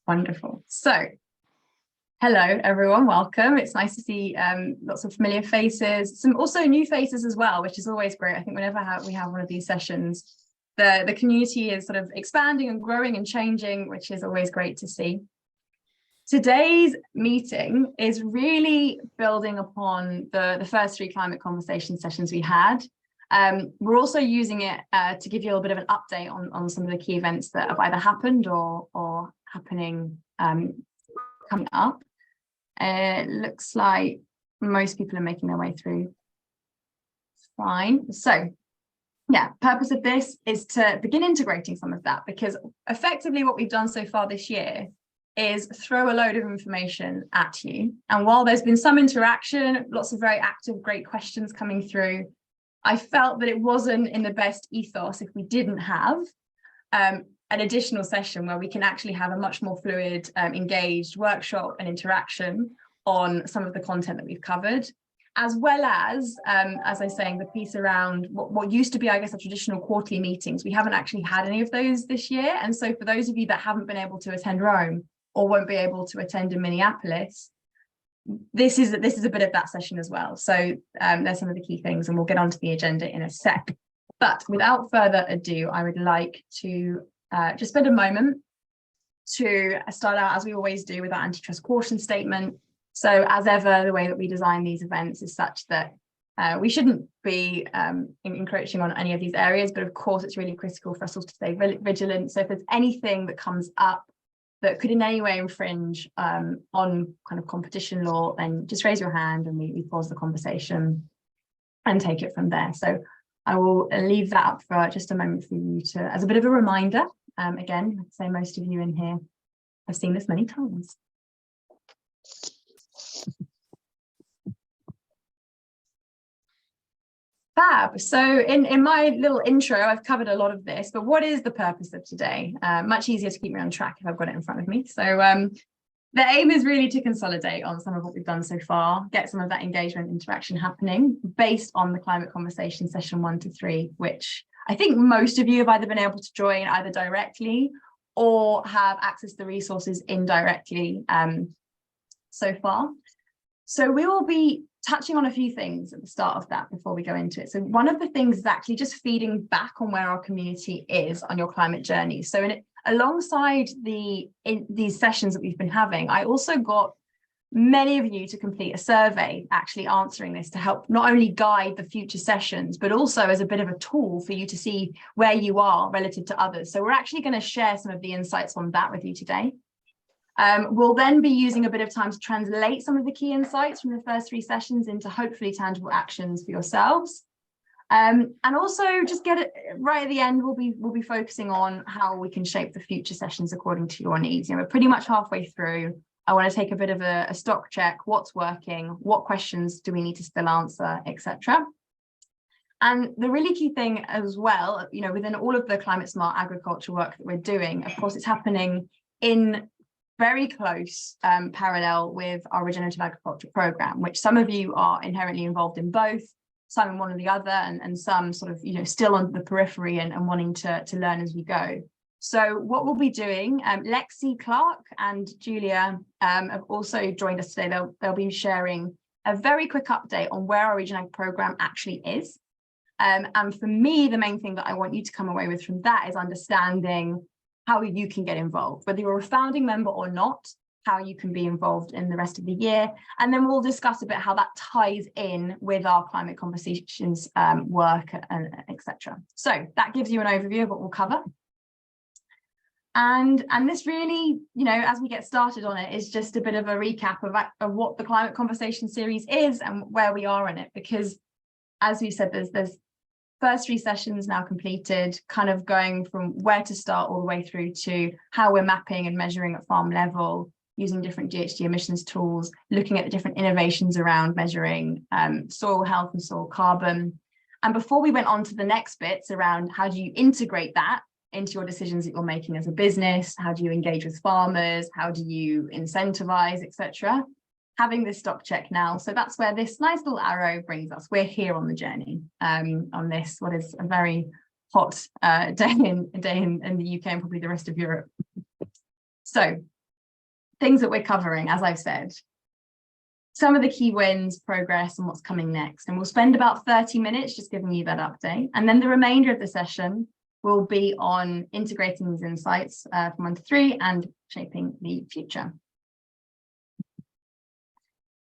Wonderful. So, hello everyone, welcome. It's nice to see lots of familiar faces, some also new faces as well, which is always great. I think whenever we have one of these sessions, the community is sort of expanding and growing and changing, which is always great to see. Today's meeting is really building upon the first three climate conversation sessions we had. We're also using it to give you a little bit of an update on some of the key events that have either happened or happening coming up. It looks like most people are making their way through. Fine. So, yeah, purpose of this is to begin integrating some of that, because effectively what we've done so far this year is throw a load of information at you. And while there's been some interaction, lots of very active, great questions coming through, I felt that it wasn't in the best ethos if we didn't have an additional session where we can actually have a much more fluid, engaged workshop and interaction on some of the content that we've covered, as well as I was saying, the piece around what used to be, I guess, a traditional quarterly meetings. We haven't actually had any of those this year. And so for those of you that haven't been able to attend Rome or won't be able to attend in Minneapolis, this is a bit of that session as well. So there's some of the key things, and we'll get onto the agenda in a sec. But without further ado, I would like to just spend a moment to start out, as we always do, with our antitrust caution statement. So as ever, the way that we design these events is such that we shouldn't be encroaching on any of these areas, but of course it's really critical for us all to stay vigilant. So if there's anything that comes up that could in any way infringe on kind of competition law, then just raise your hand and we pause the conversation and take it from there. So I will leave that up for just a moment for you to, as a bit of a reminder. Again, I'd say most of you in here have seen this many times. Fab. So in my little intro, I've covered a lot of this, but what is the purpose of today? Much easier to keep me on track if I've got it in front of me. So the aim is really to consolidate on some of what we've done so far, get some of that engagement interaction happening based on the climate conversation session 1 to 3, which I think most of you have either been able to join either directly or have access to the resources indirectly so far. So we will be touching on a few things at the start of that before we go into it. So one of the things is actually just feeding back on where our community is on your climate journey. So alongside these sessions that we've been having, I also got many of you to complete a survey actually answering this to help not only guide the future sessions, but also as a bit of a tool for you to see where you are relative to others. So we're actually going to share some of the insights on that with you today. We'll then be using a bit of time to translate some of the key insights from the first 3 sessions into hopefully tangible actions for yourselves. And also just get it right at the end, we'll be focusing on how we can shape the future sessions according to your needs. You know, we're pretty much halfway through. I want to take a bit of a stock check, what's working, what questions do we need to still answer, etc. And the really key thing as well, you know, within all of the climate smart agriculture work that we're doing, of course, it's happening in very close parallel with our regenerative agriculture program, which some of you are inherently involved in both, some in one or the other, and some sort of, you know, still on the periphery and wanting to learn as we go. So what we'll be doing, Lexi Clark and Julia have also joined us today. They'll be sharing a very quick update on where our Regen Ag program actually is. And for me, the main thing that I want you to come away with from that is understanding how you can get involved, whether you're a founding member or not, how you can be involved in the rest of the year. And then we'll discuss a bit how that ties in with our climate conversations work, and etc. So that gives you an overview of what we'll cover. And this really, you know, as we get started on it, is just a bit of a recap of what the climate conversation series is and where we are in it, because as we said, there's first 3 sessions now completed, kind of going from where to start all the way through to how we're mapping and measuring at farm level, using different GHG emissions tools, looking at the different innovations around measuring soil health and soil carbon. And before we went on to the next bits around how do you integrate that into your decisions that you're making as a business, how do you engage with farmers, how do you incentivize, etc. Having this stock check now. So that's where this nice little arrow brings us. We're here on the journey on this, what is a very hot day in the UK and probably the rest of Europe. So things that we're covering, as I've said, some of the key wins, progress, and what's coming next. And we'll spend about 30 minutes just giving you that update. And then the remainder of the session will be on integrating these insights from 1 to 3 and shaping the future.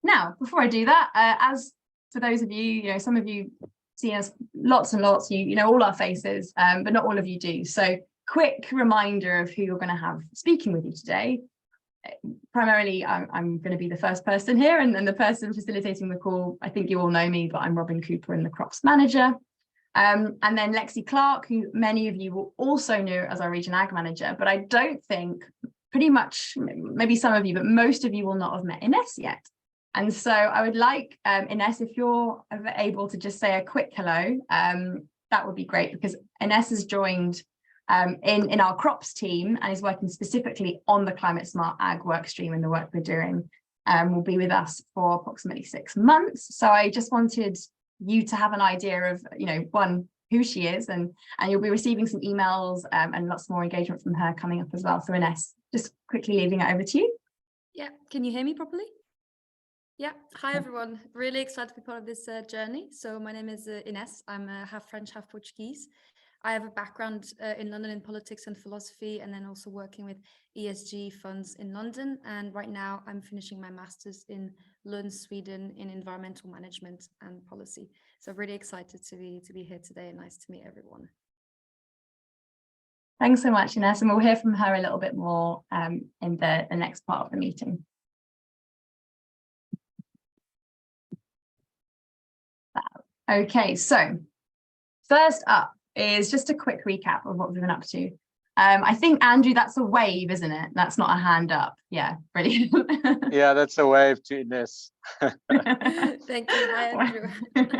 Now, before I do that, as for those of you, some of you see us lots and lots, you know all our faces, but not all of you do. So quick reminder of who you're going to have speaking with you today. Primarily, I'm going to be the first person here, and then the person facilitating the call, I think you all know me, but I'm Robin Cooper and the Crops Manager. And then Lexi Clark, who many of you will also know as our Region Ag Manager, but I don't think, pretty much, maybe some of you, but most of you will not have met Ines yet. And so I would like, Ines, if you're able to just say a quick hello, that would be great, because Ines has joined in our crops team and is working specifically on the Climate Smart Ag work stream and the work we're doing. Will be with us for approximately 6 months. So I just wanted you to have an idea of, one, who she is, and you'll be receiving some emails and lots more engagement from her coming up as well. So Ines, just quickly leaving it over to you. Yeah, can you hear me properly? Yeah, hi everyone. Really excited to be part of this journey. So my name is Ines. I'm half French, half Portuguese. I have a background in London in politics and philosophy, and then also working with ESG funds in London. And right now I'm finishing my master's in Lund, Sweden, in environmental management and policy. So really excited to be here today, and nice to meet everyone. Thanks so much, Ines, and we'll hear from her a little bit more in the next part of the meeting. Okay, so first up is just a quick recap of what we've been up to. I think, Andrew, that's a wave, isn't it? That's not a hand up. Yeah, brilliant. Yeah, that's a wave to Ines. Thank you. Hi, Andrew.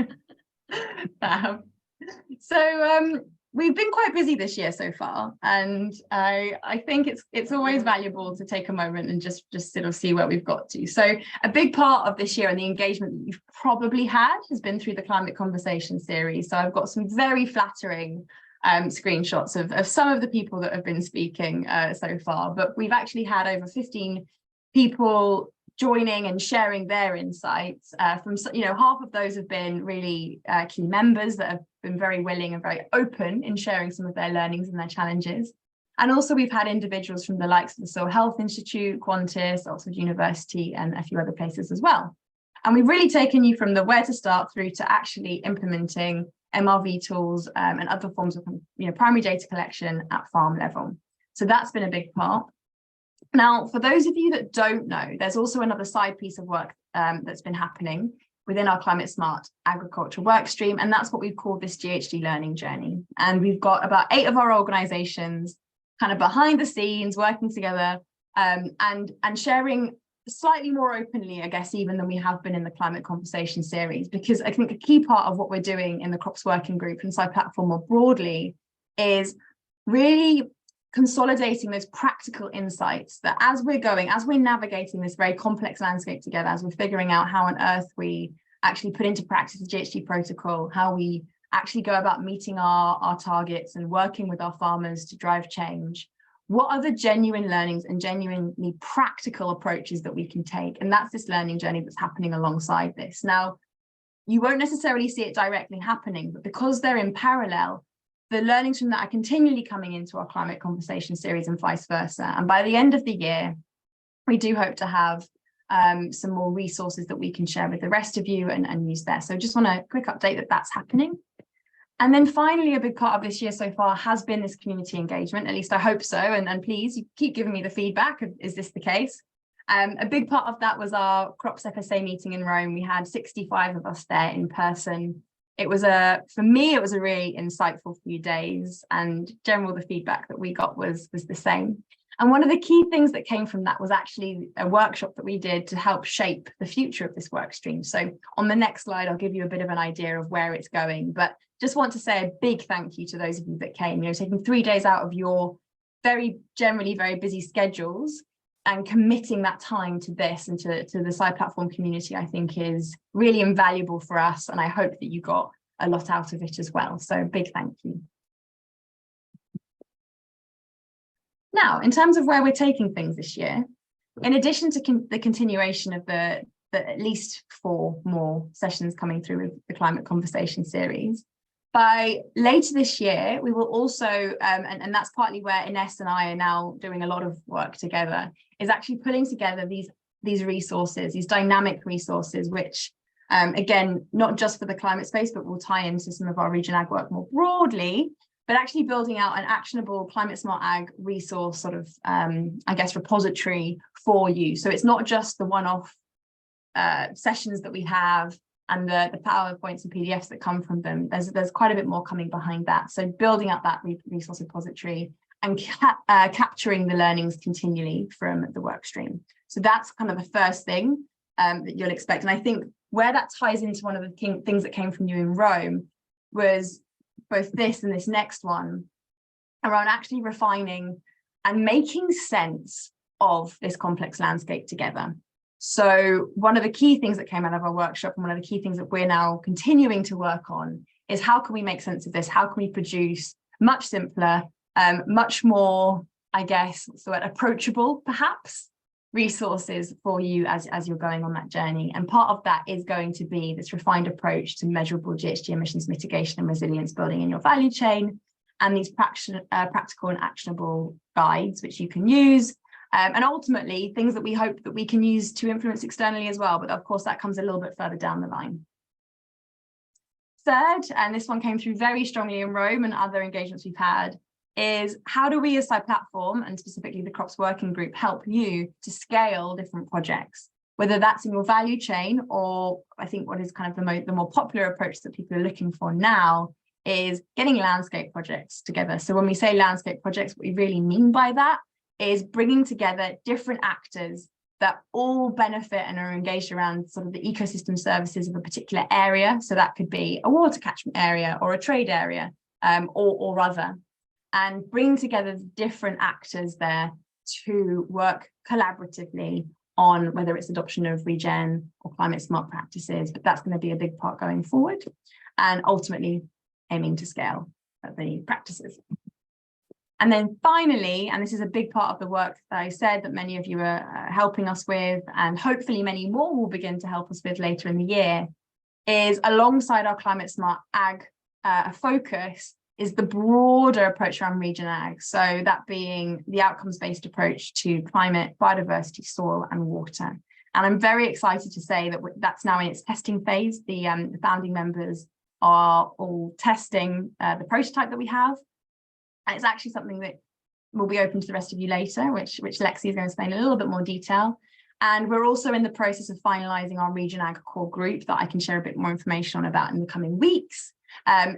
So we've been quite busy this year so far, and I think it's always valuable to take a moment and just sort of see where we've got to. So a big part of this year and the engagement that you've probably had has been through the Climate Conversation series. So I've got some very flattering screenshots of some of the people that have been speaking so far, but we've actually had over 15 people joining and sharing their insights from, half of those have been really key members that have been very willing and very open in sharing some of their learnings and their challenges. And also we've had individuals from the likes of the Soil Health Institute, Qantas, Oxford University, and a few other places as well. And we've really taken you from the where to start through to actually implementing MRV tools and other forms of primary data collection at farm level. So that's been a big part. Now, for those of you that don't know, there's also another side piece of work that's been happening within our Climate Smart Agriculture work stream, and that's what we've called this GHG learning journey. And we've got about 8 of our organizations kind of behind the scenes working together and sharing slightly more openly, I guess, even than we have been in the Climate Conversation series, because I think a key part of what we're doing in the Crops Working Group and SciPlatform more broadly is really consolidating those practical insights that as we're navigating this very complex landscape together, as we're figuring out how on earth we actually put into practice the GHG protocol, how we actually go about meeting our targets and working with our farmers to drive change, what are the genuine learnings and genuinely practical approaches that we can take? And that's this learning journey that's happening alongside this. Now, you won't necessarily see it directly happening, but because they're in parallel, the learnings from that are continually coming into our Climate Conversation series and vice versa. And by the end of the year, we do hope to have some more resources that we can share with the rest of you and use there. So just want a quick update that that's happening. And then finally, a big part of this year so far has been this community engagement, at least I hope so. And please, you keep giving me the feedback of, is this the case? A big part of that was our Crops FSA meeting in Rome. We had 65 of us there in person. It was for me, it was a really insightful few days, and the feedback that we got was the same. And one of the key things that came from that was actually a workshop that we did to help shape the future of this work stream. So on the next slide, I'll give you a bit of an idea of where it's going, but just want to say a big thank you to those of you that came, taking 3 days out of your generally very busy schedules and committing that time to this and to the SciPlatform community, I think is really invaluable for us. And I hope that you got a lot out of it as well. So big thank you. Now, in terms of where we're taking things this year, in addition to the continuation of the at least 4 more sessions coming through with the Climate Conversation series, by later this year, we will also, and that's partly where Ines and I are now doing a lot of work together, is actually pulling together these resources, these dynamic resources, which, again, not just for the climate space, but will tie into some of our Regen Ag work more broadly, but actually building out an actionable climate smart ag resource sort of, I guess, repository for you. So it's not just the one-off sessions that we have and the PowerPoints and PDFs that come from them. There's quite a bit more coming behind that. So building up that resource repository and capturing the learnings continually from the work stream. So that's kind of the first thing that you'll expect. And I think where that ties into one of the things that came from you in Rome was both this and this next one around actually refining and making sense of this complex landscape together. So one of the key things that came out of our workshop, and one of the key things that we're now continuing to work on, is how can we make sense of this? How can we produce much simpler, much more, I guess, approachable, perhaps, resources for you as you're going on that journey. And part of that is going to be this refined approach to measurable GHG emissions mitigation and resilience building in your value chain, and these practical and actionable guides which you can use. And ultimately, things that we hope that we can use to influence externally as well. But of course, that comes a little bit further down the line. Third, and this one came through very strongly in Rome and other engagements we've had, is how do we as SCI Platform, and specifically the CROPS Working Group, help you to scale different projects, whether that's in your value chain, or I think what is kind of the more popular approach that people are looking for now is getting landscape projects together. So when we say landscape projects, what we really mean by that is bringing together different actors that all benefit and are engaged around sort of the ecosystem services of a particular area. So that could be a water catchment area or a trade area or other, and bring together different actors there to work collaboratively on whether it's adoption of regen or climate smart practices, but that's going to be a big part going forward, and ultimately aiming to scale the practices. And then finally, and this is a big part of the work that I said that many of you are helping us with, and hopefully many more will begin to help us with later in the year, is alongside our climate smart ag focus is the broader approach around Regen Ag. So that being the outcomes-based approach to climate, biodiversity, soil and water. And I'm very excited to say that that's now in its testing phase. The founding members are all testing the prototype that we have. And it's actually something that will be open to the rest of you later, which Lexi is going to explain in a little bit more detail. And we're also in the process of finalising our Regen Ag core group that I can share a bit more information on about in the coming weeks,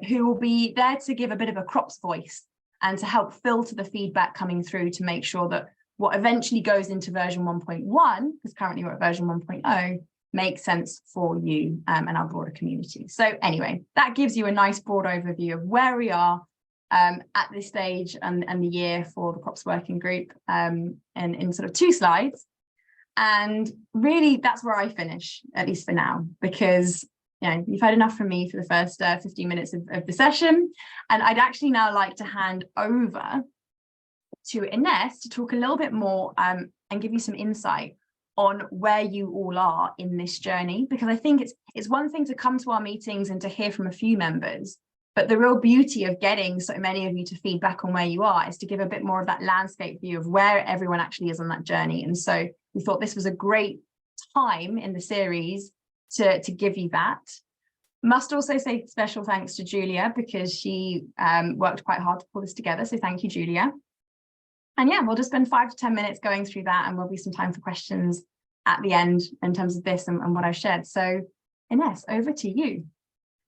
who will be there to give a bit of a crops voice and to help filter the feedback coming through to make sure that what eventually goes into version 1.1, because currently we're at version 1.0, makes sense for you and our broader community. So anyway, that gives you a nice broad overview of where we are at this stage and the year for the CROPS Working Group in sort of 2 slides. And really, that's where I finish, at least for now, because you've heard enough from me for the first 15 minutes of the session. And I'd actually now like to hand over to Ines to talk a little bit more and give you some insight on where you all are in this journey, because I think it's one thing to come to our meetings and to hear from a few members, but the real beauty of getting so many of you to feedback on where you are is to give a bit more of that landscape view of where everyone actually is on that journey. And so we thought this was a great time in the series to give you that. Must also say special thanks to Julia, because she worked quite hard to pull this together. So thank you, Julia. And yeah, we'll just spend 5 to 10 minutes going through that, and there'll be some time for questions at the end in terms of this and what I've shared. So Ines, over to you.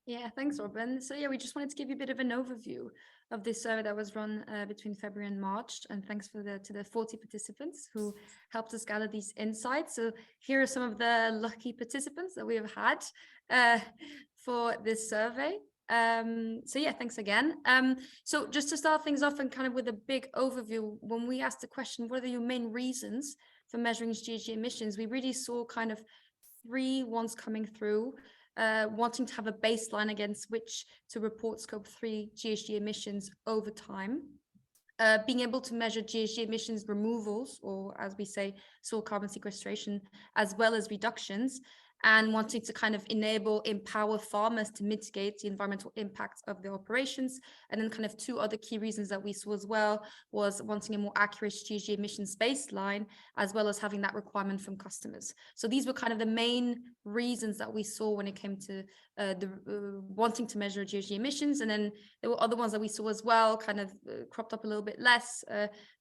Yeah, thanks, Robin. So yeah, we just wanted to give you a bit of an overview of this survey that was run between February and March, and thanks to the 40 participants who helped us gather these insights. So here are some of the lucky participants that we have had for this survey. So yeah, thanks again. So just to start things off and kind of with a big overview, when we asked the question, what are your main reasons for measuring GHG emissions, we really saw kind of 3 ones coming through. Wanting to have a baseline against which to report scope 3 GHG emissions over time. being able to measure GHG emissions removals, or as we say, soil carbon sequestration, as well as reductions, and wanting to kind of empower farmers to mitigate the environmental impacts of their operations. And then kind of two other key reasons that we saw as well was wanting a more accurate GHG emissions baseline, as well as having that requirement from customers. So these were kind of the main reasons that we saw when it came to wanting to measure GHG emissions. And then there were other ones that we saw as well, kind of cropped up a little bit less,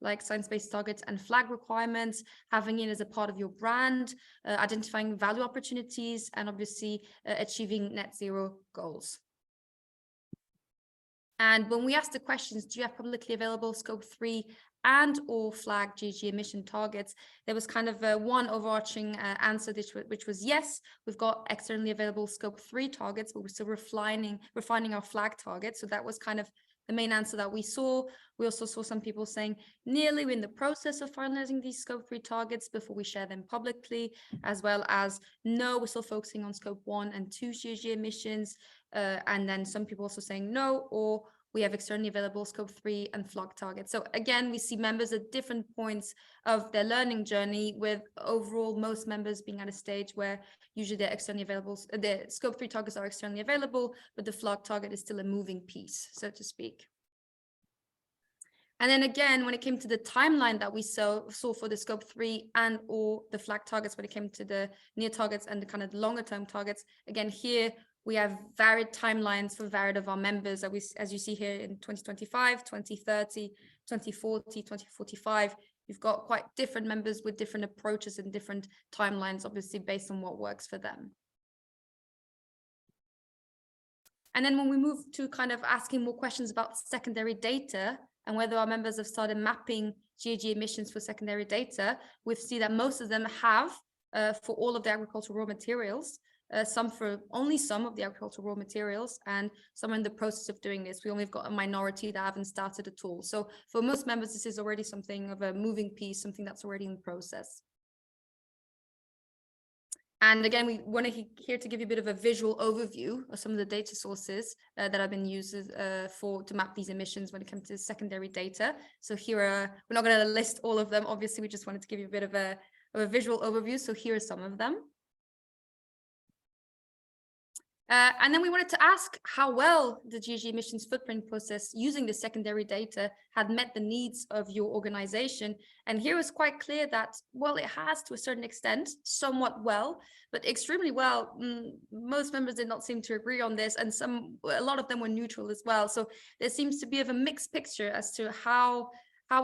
like science-based targets and flag requirements, having it as a part of your brand, identifying value opportunities, and obviously achieving net zero goals. And when we asked the questions, do you have publicly available scope 3 and or flag GHG emission targets, there was kind of one overarching answer, which was yes, we've got externally available scope 3 targets, but we're still refining our flag targets. So that was kind of the main answer that we saw. We also saw some people saying nearly we're in the process of finalizing these scope 3 targets before we share them publicly, as well as no, we're still focusing on scope 1 and 2 GHG emissions. And then some people also saying no, or we have externally available scope 3 and flag targets. So again, we see members at different points of their learning journey, with overall most members being at a stage where usually they're externally available, the scope 3 targets are externally available, but the flag target is still a moving piece, so to speak. And then again, when it came to the timeline that we saw for the scope 3 and or the flag targets, when it came to the near targets and the kind of longer term targets, again, here we have varied timelines for varied of our members, as you see here in 2025, 2030, 2040, 2045. You've got quite different members with different approaches and different timelines, obviously based on what works for them. And then when we move to kind of asking more questions about secondary data and whether our members have started mapping GHG emissions for secondary data, we see that most of them have for all of the agricultural raw materials. Some for only some of the agricultural raw materials, and some are in the process of doing this. We only have got a minority that haven't started at all. So for most members, this is already something of a moving piece, something that's already in process. And again, we want to here to give you a bit of a visual overview of some of the data sources that have been used to map these emissions when it comes to secondary data. So here we're not going to list all of them. Obviously, we just wanted to give you a bit of a visual overview. So here are some of them. And then we wanted to ask how well the GHG emissions footprint process using the secondary data had met the needs of your organization. And here it was quite clear that, well, it has to a certain extent, somewhat well, but extremely well. Most members did not seem to agree on this, and a lot of them were neutral as well. So there seems to be a mixed picture as to how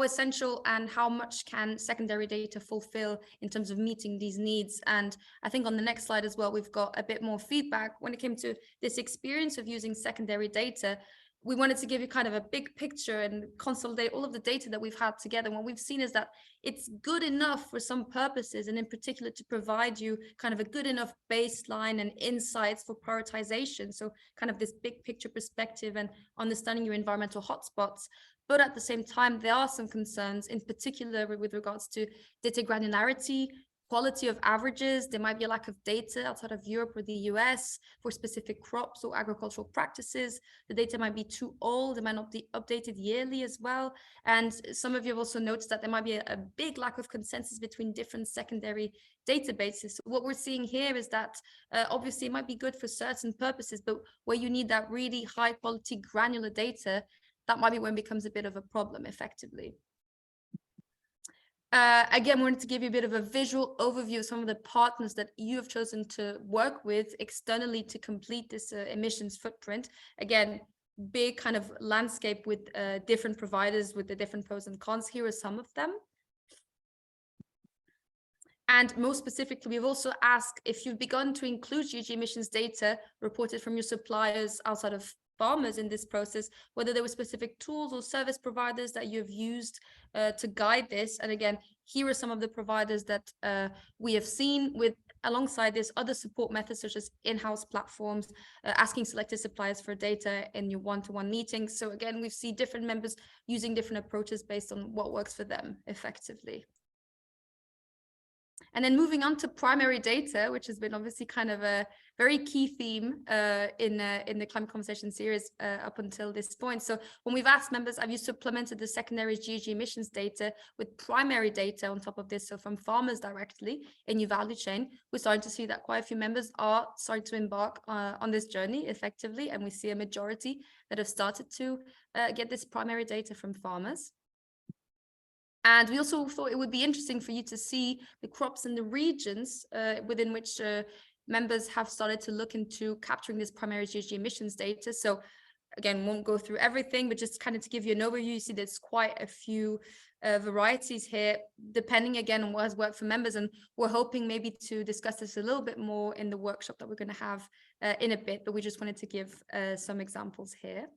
essential and how much can secondary data fulfill in terms of meeting these needs. And I think on the next slide as well, we've got a bit more feedback when it came to this experience of using secondary data. We wanted to give you kind of a big picture and consolidate all of the data that we've had together. And what we've seen is that it's good enough for some purposes, and in particular to provide you kind of a good enough baseline and insights for prioritization. So kind of this big picture perspective and understanding your environmental hotspots. But at the same time, there are some concerns, in particular with regards to data granularity, quality of averages. There might be a lack of data outside of Europe or the US for specific crops or agricultural practices. The data might be too old. It might not be updated yearly as well. And some of you have also noticed that there might be a big lack of consensus between different secondary databases. So what we're seeing here is that obviously it might be good for certain purposes, but where you need that really high quality granular data, that might be when it becomes a bit of a problem effectively. Again, we wanted to give you a bit of a visual overview of some of the partners that you have chosen to work with externally to complete this emissions footprint. Again, big kind of landscape with different providers with the different pros and cons. Here are some of them. And most specifically, we've also asked if you've begun to include GHG emissions data reported from your suppliers outside of farmers in this process, whether there were specific tools or service providers that you've used to guide this. And again, here are some of the providers that we have seen with, alongside this, other support methods such as in-house platforms, asking selected suppliers for data in your one-to-one meetings. So again, we see different members using different approaches based on what works for them effectively. And then moving on to primary data, which has been obviously kind of a very key theme in the Climate Conversation series up until this point. So when we've asked members, have you supplemented the secondary GHG emissions data with primary data on top of this, so from farmers directly in your value chain, we're starting to see that quite a few members are starting to embark on this journey effectively, and we see a majority that have started to get this primary data from farmers. And we also thought it would be interesting for you to see the crops and the regions within which members have started to look into capturing this primary GHG emissions data. So again, won't go through everything, but just kind of to give you an overview, you see there's quite a few varieties here, depending again on what has worked for members. And we're hoping maybe to discuss this a little bit more in the workshop that we're going to have in a bit, but we just wanted to give some examples here.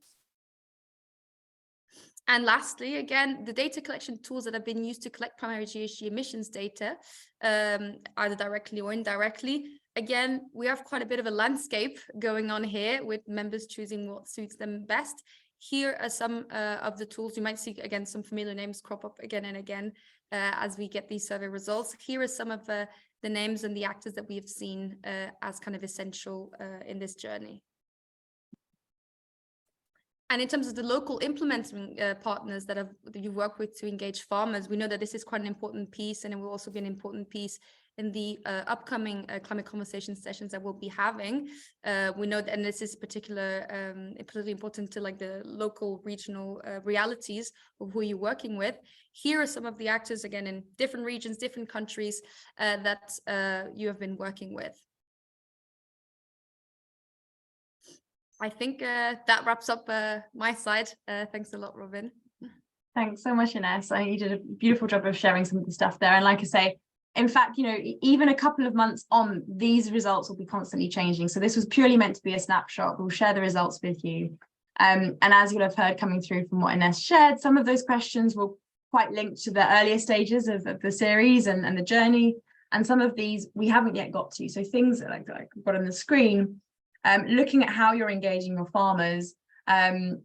And lastly, again, the data collection tools that have been used to collect primary GHG emissions data, either directly or indirectly. Again, we have quite a bit of a landscape going on here with members choosing what suits them best. Here are some of the tools. You might see, again, some familiar names crop up again and again as we get these survey results. Here are some of the names and the actors that we have seen as kind of essential in this journey. And in terms of the local implementing partners that you work with to engage farmers, we know that this is quite an important piece, and it will also be an important piece in the upcoming climate conversation sessions that we'll be having. We know that, and this is particularly important to like the local regional realities of who you're working with. Here are some of the actors, again, in different regions, different countries that you have been working with. I think that wraps up my side. Thanks a lot, Robin. Thanks so much, Ines. I think you did a beautiful job of sharing some of the stuff there. And like I say, in fact, you know, even a couple of months on, these results will be constantly changing. So this was purely meant to be a snapshot. We'll share the results with you. And as you'll have heard coming through from what Ines shared, some of those questions will quite linked to the earlier stages of the series and the journey. And some of these we haven't yet got to. So things that like I've got on the screen, looking at how you're engaging your farmers,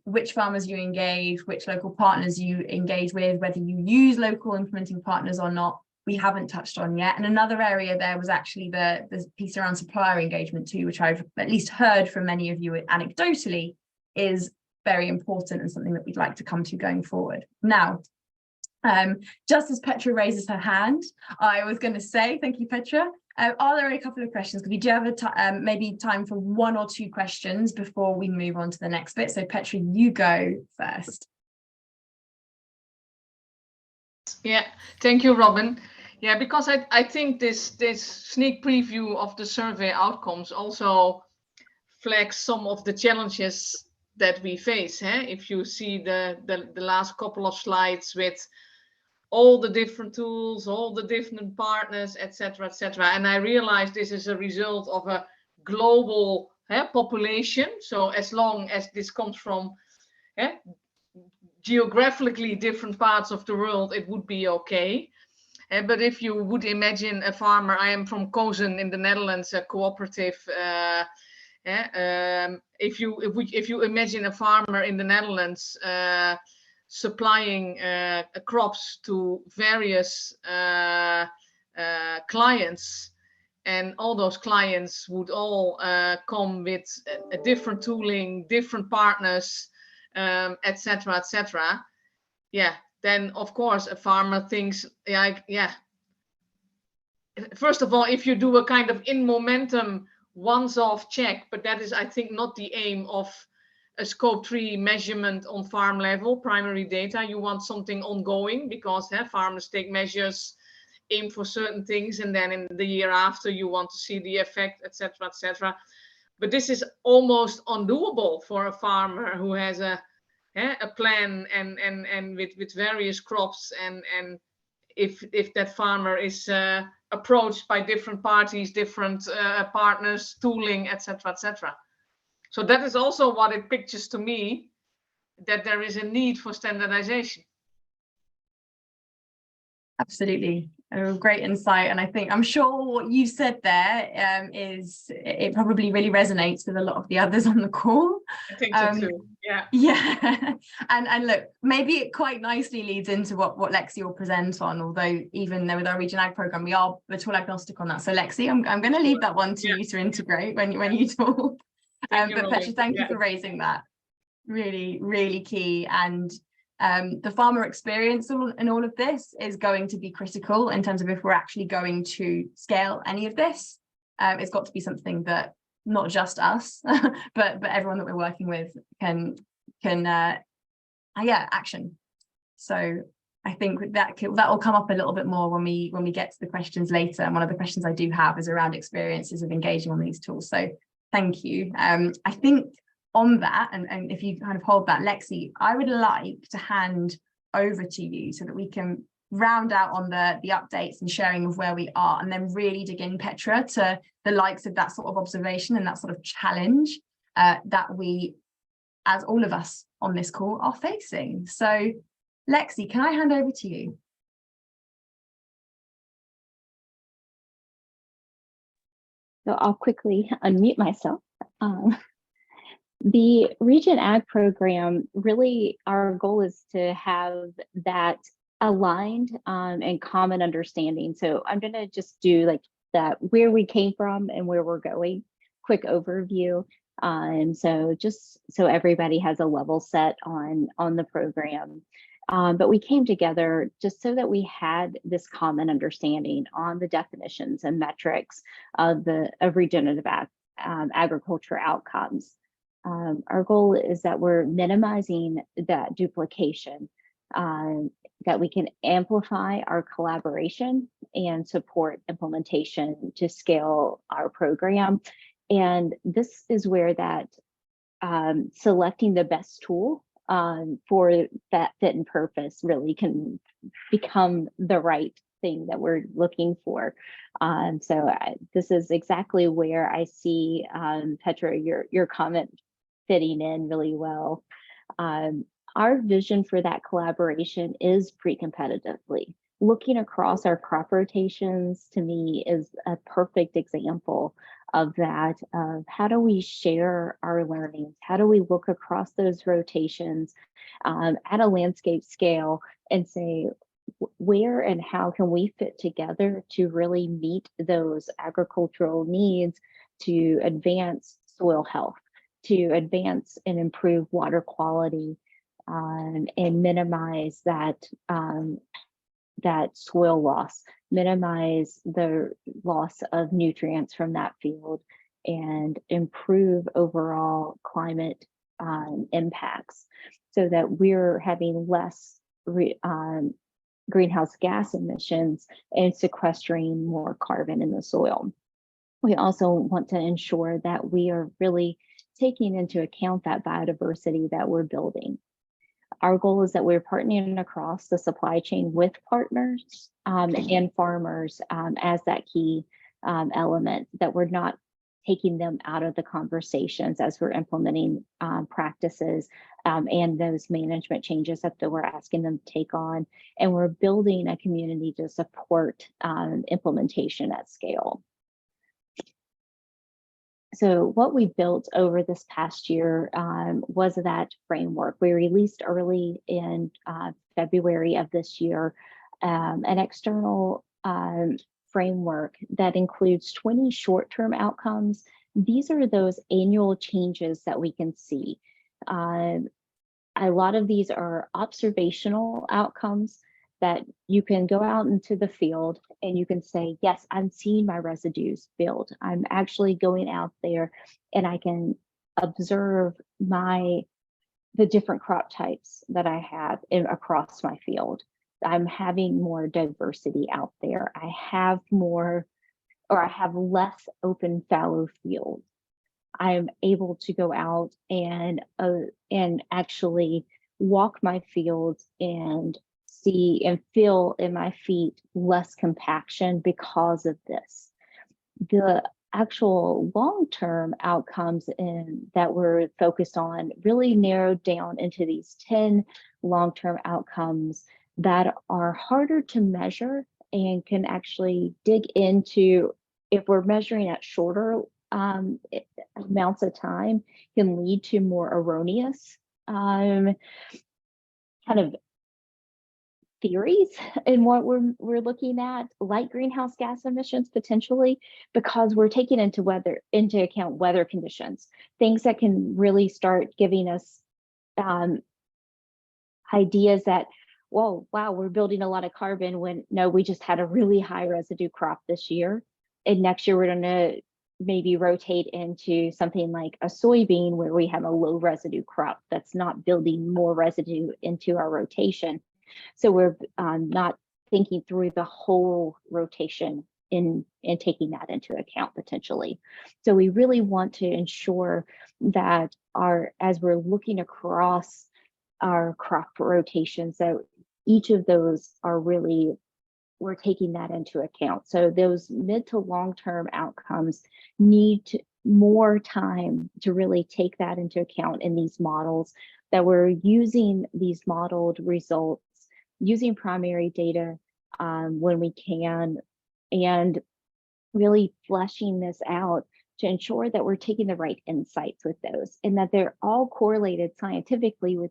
which farmers you engage, which local partners you engage with, whether you use local implementing partners or not, we haven't touched on yet. And another area there was actually the piece around supplier engagement too, which I've at least heard from many of you anecdotally is very important and something that we'd like to come to going forward. Now, just as Petra raises her hand, I was going to say, thank you, Petra. Are there a couple of questions? Because we do have maybe time for one or two questions before we move on to the next bit. So Petra, you go first. Yeah, thank you, Robin. Yeah, because I think this sneak preview of the survey outcomes also flags some of the challenges that we face. If you see the last couple of slides with all the different tools, all the different partners, etc., etc. And I realize this is a result of a global population. So as long as this comes from geographically different parts of the world, it would be okay. But if you would imagine a farmer, I am from Kozen in the Netherlands, a cooperative. If you imagine a farmer in the Netherlands supplying crops to various clients, and all those clients would all come with a different tooling, different partners, etc., etc. Yeah, then of course a farmer thinks, yeah. First of all, if you do a kind of in momentum once-off check, but that is, I think, not the aim of a scope 3 measurement on farm level, primary data. You want something ongoing, because farmers take measures, aim for certain things, and then in the year after you want to see the effect, etc., etc. But this is almost undoable for a farmer who has a plan and with various crops, and if that farmer is approached by different parties, different partners, tooling, etc., etc. So that is also what it pictures to me, that there is a need for standardization. Absolutely. Great insight. And I think I'm sure what you said there is it probably really resonates with a lot of the others on the call. I think so too. Yeah. Yeah. and look, maybe it quite nicely leads into what Lexi will present on, although even though with our Region Ag program, we're tool agnostic on that. So Lexi, I'm going to leave that one to you to integrate when you talk. But Petra, thank you for raising that. Really, really key. And the farmer experience in all of this is going to be critical in terms of if we're actually going to scale any of this. It's got to be something that not just us, but everyone that we're working with can action. So I think that will come up a little bit more when we get to the questions later. And one of the questions I do have is around experiences of engaging on these tools. So thank you. I think on that, and if you kind of hold that, Lexi, I would like to hand over to you so that we can round out on the updates and sharing of where we are, and then really dig in, Petra, to the likes of that sort of observation and that sort of challenge that we, as all of us on this call, are facing. So Lexi, can I hand over to you? So I'll quickly unmute myself. The Region Ag program, really our goal is to have that aligned and common understanding. So I'm going to just do like that, where we came from and where we're going, quick overview. So just so everybody has a level set on the program. But we came together just so that we had this common understanding on the definitions and metrics of regenerative agriculture outcomes. Our goal is that we're minimizing that duplication, that we can amplify our collaboration and support implementation to scale our program. And this is where that selecting the best tool for that fit and purpose really can become the right thing that we're looking for. This is exactly where I see, Petra, your comment fitting in really well. Our vision for that collaboration is pre-competitively. Looking across our crop rotations, to me, is a perfect example of that, of how do we share our learnings? How do we look across those rotations at a landscape scale and say, where and how can we fit together to really meet those agricultural needs to advance soil health, to advance and improve water quality, and minimize that soil loss, minimize the loss of nutrients from that field, and improve overall climate impacts so that we're having less greenhouse gas emissions and sequestering more carbon in the soil. We also want to ensure that we are really taking into account that biodiversity that we're building. Our goal is that we're partnering across the supply chain with partners and farmers as that key element, that we're not taking them out of the conversations as we're implementing practices and those management changes that we're asking them to take on. And we're building a community to support implementation at scale. So what we built over this past year was that framework. We released early in February of this year an external framework that includes 20 short-term outcomes. These are those annual changes that we can see. A lot of these are observational outcomes that you can go out into the field and you can say, yes, I'm seeing my residues build. I'm actually going out there and I can observe the different crop types that I have across my field. I'm having more diversity out there. I have more, or I have less open fallow field. I'm able to go out and actually walk my fields and see and feel in my feet less compaction because of this. The actual long-term outcomes that we're focused on really narrowed down into these 10 long-term outcomes that are harder to measure and can actually dig into, if we're measuring at shorter amounts of time, can lead to more erroneous kind of theories in what we're looking at, like greenhouse gas emissions potentially, because we're taking into account weather conditions, things that can really start giving us ideas that, whoa, wow, we're building a lot of carbon, when no, we just had a really high residue crop this year, and next year we're going to maybe rotate into something like a soybean where we have a low residue crop that's not building more residue into our rotation. So we're not thinking through the whole rotation in taking that into account potentially. So we really want to ensure that as we're looking across our crop rotations, that each of those are really, we're taking that into account. So those mid to long-term outcomes need more time to really take that into account in these models, that we're using these modeled results, using primary data when we can, and really fleshing this out to ensure that we're taking the right insights with those, and that they're all correlated scientifically with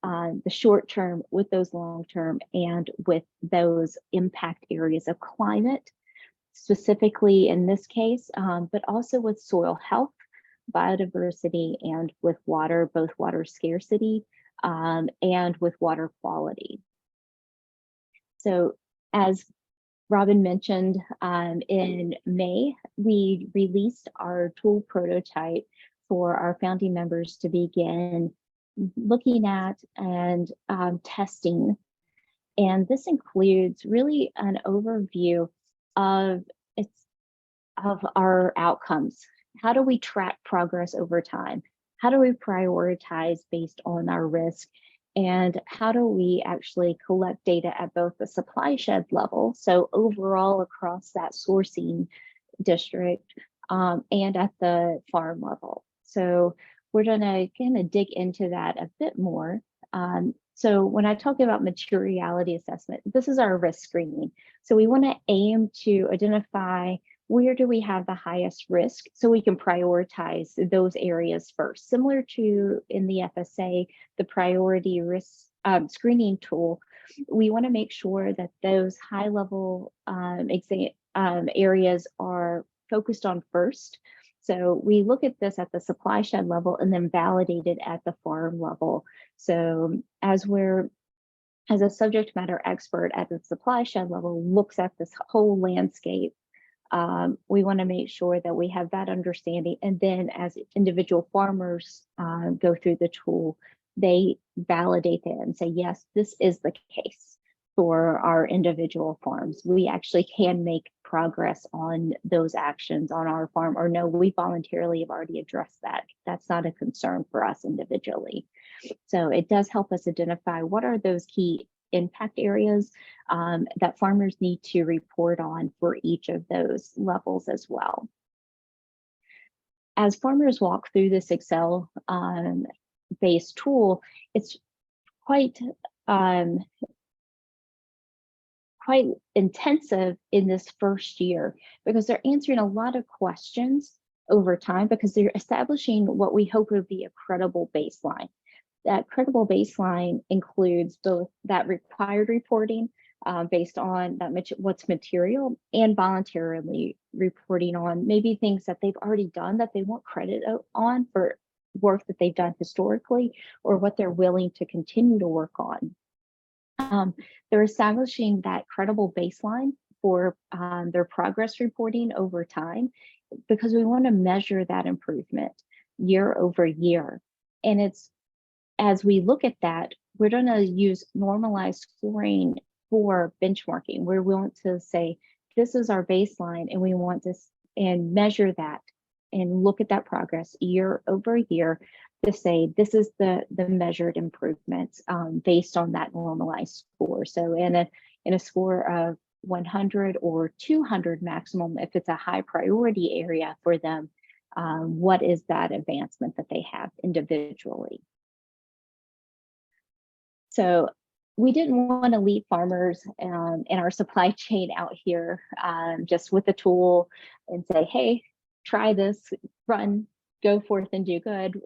the short term, with those long term, and with those impact areas of climate, specifically in this case, but also with soil health, biodiversity, and with water, both water scarcity and with water quality. So as Robin mentioned, in May, we released our tool prototype for our founding members to begin looking at and testing. And this includes really an overview of our outcomes. How do we track progress over time? How do we prioritize based on our risk? And how do we actually collect data at both the supply shed level, so overall across that sourcing district, and at the farm level? So we're gonna kind of dig into that a bit more. So when I talk about materiality assessment, this is our risk screening. So we want to aim to identify where do we have the highest risk, so we can prioritize those areas first. Similar to in the FSA, the priority risk screening tool, we want to make sure that those high level areas are focused on first. So we look at this at the supply shed level and then validate it at the farm level. So as a subject matter expert at the supply shed level looks at this whole landscape, we want to make sure that we have that understanding. And then as individual farmers go through the tool, they validate it and say, yes, this is the case for our individual farms. We actually can make progress on those actions on our farm, or no, we voluntarily have already addressed that. That's not a concern for us individually. So it does help us identify what are those key impact areas that farmers need to report on for each of those levels as well. As farmers walk through this Excel based tool, it's quite intensive in this first year, because they're answering a lot of questions over time, because they're establishing what we hope would be a credible baseline. That credible baseline includes both that required reporting based on that what's material, and voluntarily reporting on maybe things that they've already done that they want credit on for work that they've done historically, or what they're willing to continue to work on. They're establishing that credible baseline for their progress reporting over time, because we want to measure that improvement year over year. And it's, as we look at that, we're going to use normalized scoring for benchmarking. We want to say, this is our baseline, and we want to measure that and look at that progress year over year to say, this is the measured improvements based on that normalized score. So in a score of 100 or 200 maximum, if it's a high priority area for them, what is that advancement that they have individually? So we didn't want to leave farmers and our supply chain out here just with a tool and say, hey, try this, run, go forth and do good.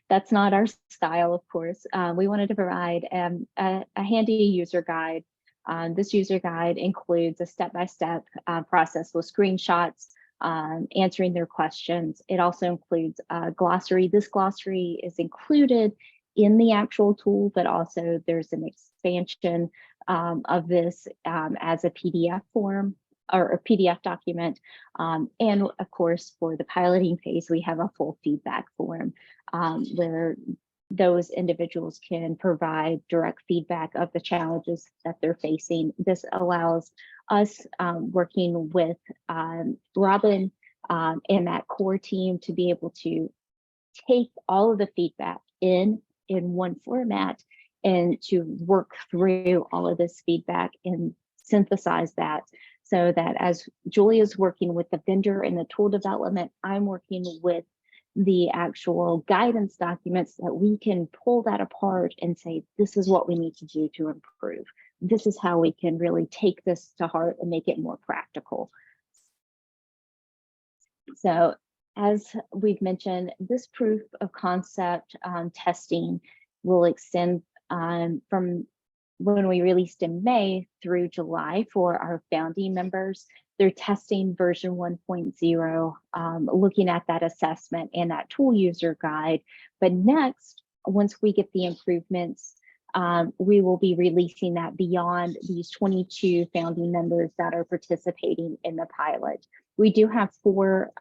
That's not our style, of course. We wanted to provide a handy user guide. This user guide includes a step-by-step process with screenshots, answering their questions. It also includes a glossary. This glossary is included in the actual tool, but also there's an expansion of this as a PDF form or a PDF document. And of course, for the piloting phase, we have a full feedback form where those individuals can provide direct feedback of the challenges that they're facing. This allows us working with Robin and that core team to be able to take all of the feedback in one format and to work through all of this feedback and synthesize that so that as Julia's working with the vendor and the tool development, I'm working with the actual guidance documents that we can pull that apart and say, this is what we need to do to improve. This is how we can really take this to heart and make it more practical. So as we've mentioned, this proof of concept testing will extend from when we released in May through July for our founding members. They're testing version 1.0, looking at that assessment and that tool user guide. But next, once we get the improvements, we will be releasing that beyond these 22 founding members that are participating in the pilot. We do have 4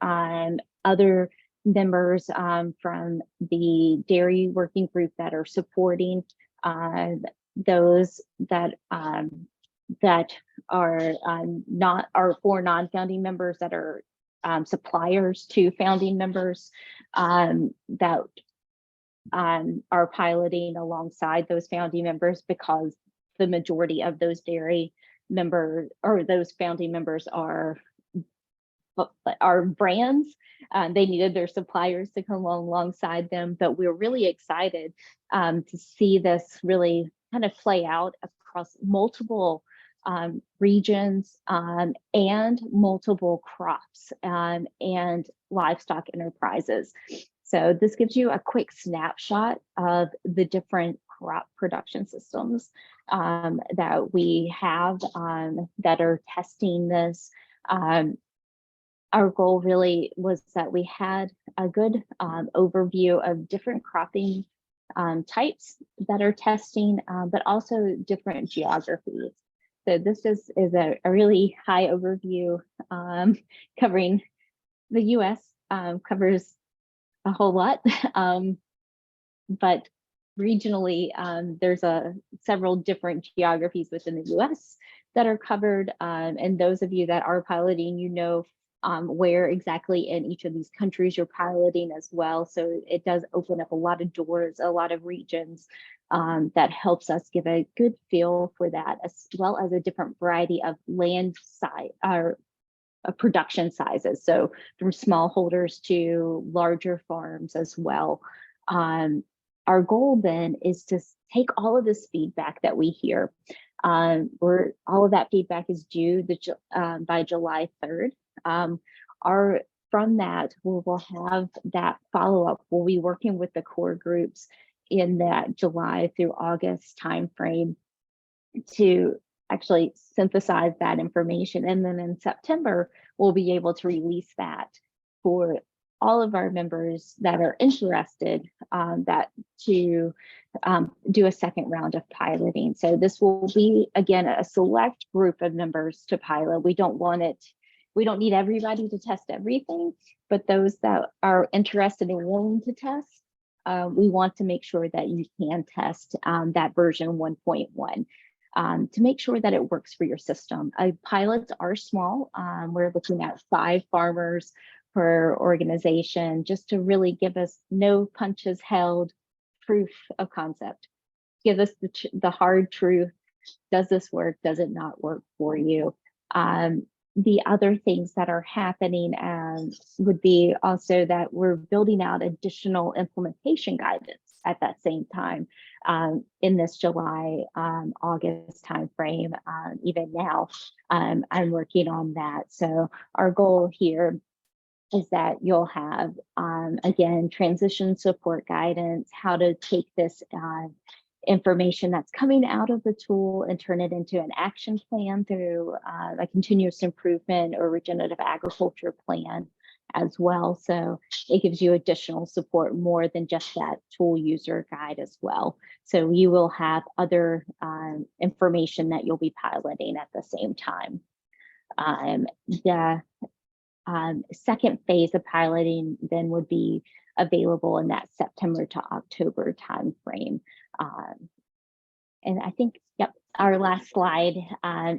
other members from the dairy working group that are supporting those that are not our 4 non-founding members that are suppliers to founding members that are piloting alongside those founding members, because the majority of those dairy members or those founding members are brands. They needed their suppliers to come alongside them, but we're really excited to see this really kind of play out across multiple regions and multiple crops and livestock enterprises. So this gives you a quick snapshot of the different crop production systems that we have that are testing this. Our goal really was that we had a good overview of different cropping types that are testing, but also different geographies. So this is a really high overview covering the US, covers a whole lot, but regionally, there's several different geographies within the US that are covered. And those of you that are piloting, you know where exactly in each of these countries you're piloting as well. So it does open up a lot of doors, a lot of regions that helps us give a good feel for that, as well as a different variety of land size or production sizes. So from smallholders to larger farms as well. Our goal then is to take all of this feedback that we hear. All of that feedback is due by July 3rd. From that, we will have that follow-up. We'll be working with the core groups in that July through August timeframe to actually synthesize that information. And then in September, we'll be able to release that for all of our members that are interested to do a second round of piloting. So this will be, again, a select group of members to pilot. We don't need everybody to test everything, but those that are interested and willing to test, we want to make sure that you can test that version 1.1 to make sure that it works for your system. Pilots are small. We're looking at 5 farmers per organization, just to really give us no punches held proof of concept. Give us the hard truth. Does this work? Does it not work for you? The other things that are happening would be also that we're building out additional implementation guidance. at that same time in this July, August timeframe. Even now, I'm working on that. So our goal here is that you'll have, again, transition support guidance, how to take this information that's coming out of the tool and turn it into an action plan through a continuous improvement or regenerative agriculture plan as well. So it gives you additional support more than just that tool user guide as well. So you will have other information that you'll be piloting at the same time. The second phase of piloting then would be available in that September to October timeframe. And I think, yep, our last slide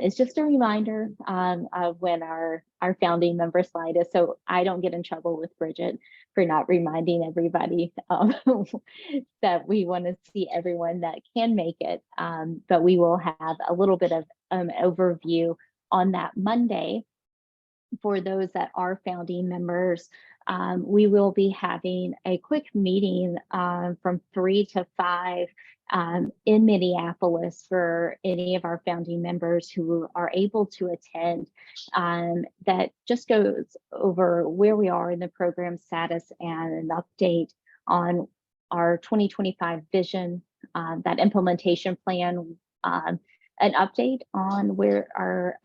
is just a reminder of when our founding member slide is, so I don't get in trouble with Bridget for not reminding everybody that we want to see everyone that can make it. But we will have a little bit of overview on that Monday. For those that are founding members, we will be having a quick meeting from 3 to 5 in Minneapolis for any of our founding members who are able to attend. That just goes over where we are in the program status and an update on our 2025 vision, that implementation plan, an update on where our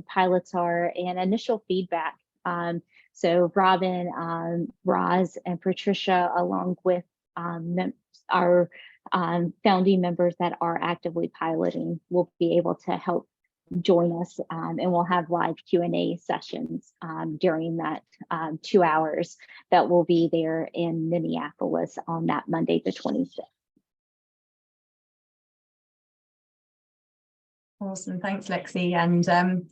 pilots are and initial feedback. So Robin, Roz, and Patricia, along with our founding members that are actively piloting, will be able to help join us, and we'll have live Q&A sessions during that 2 hours that will be there in Minneapolis on that Monday, the 26th. Awesome, thanks, Lexi. And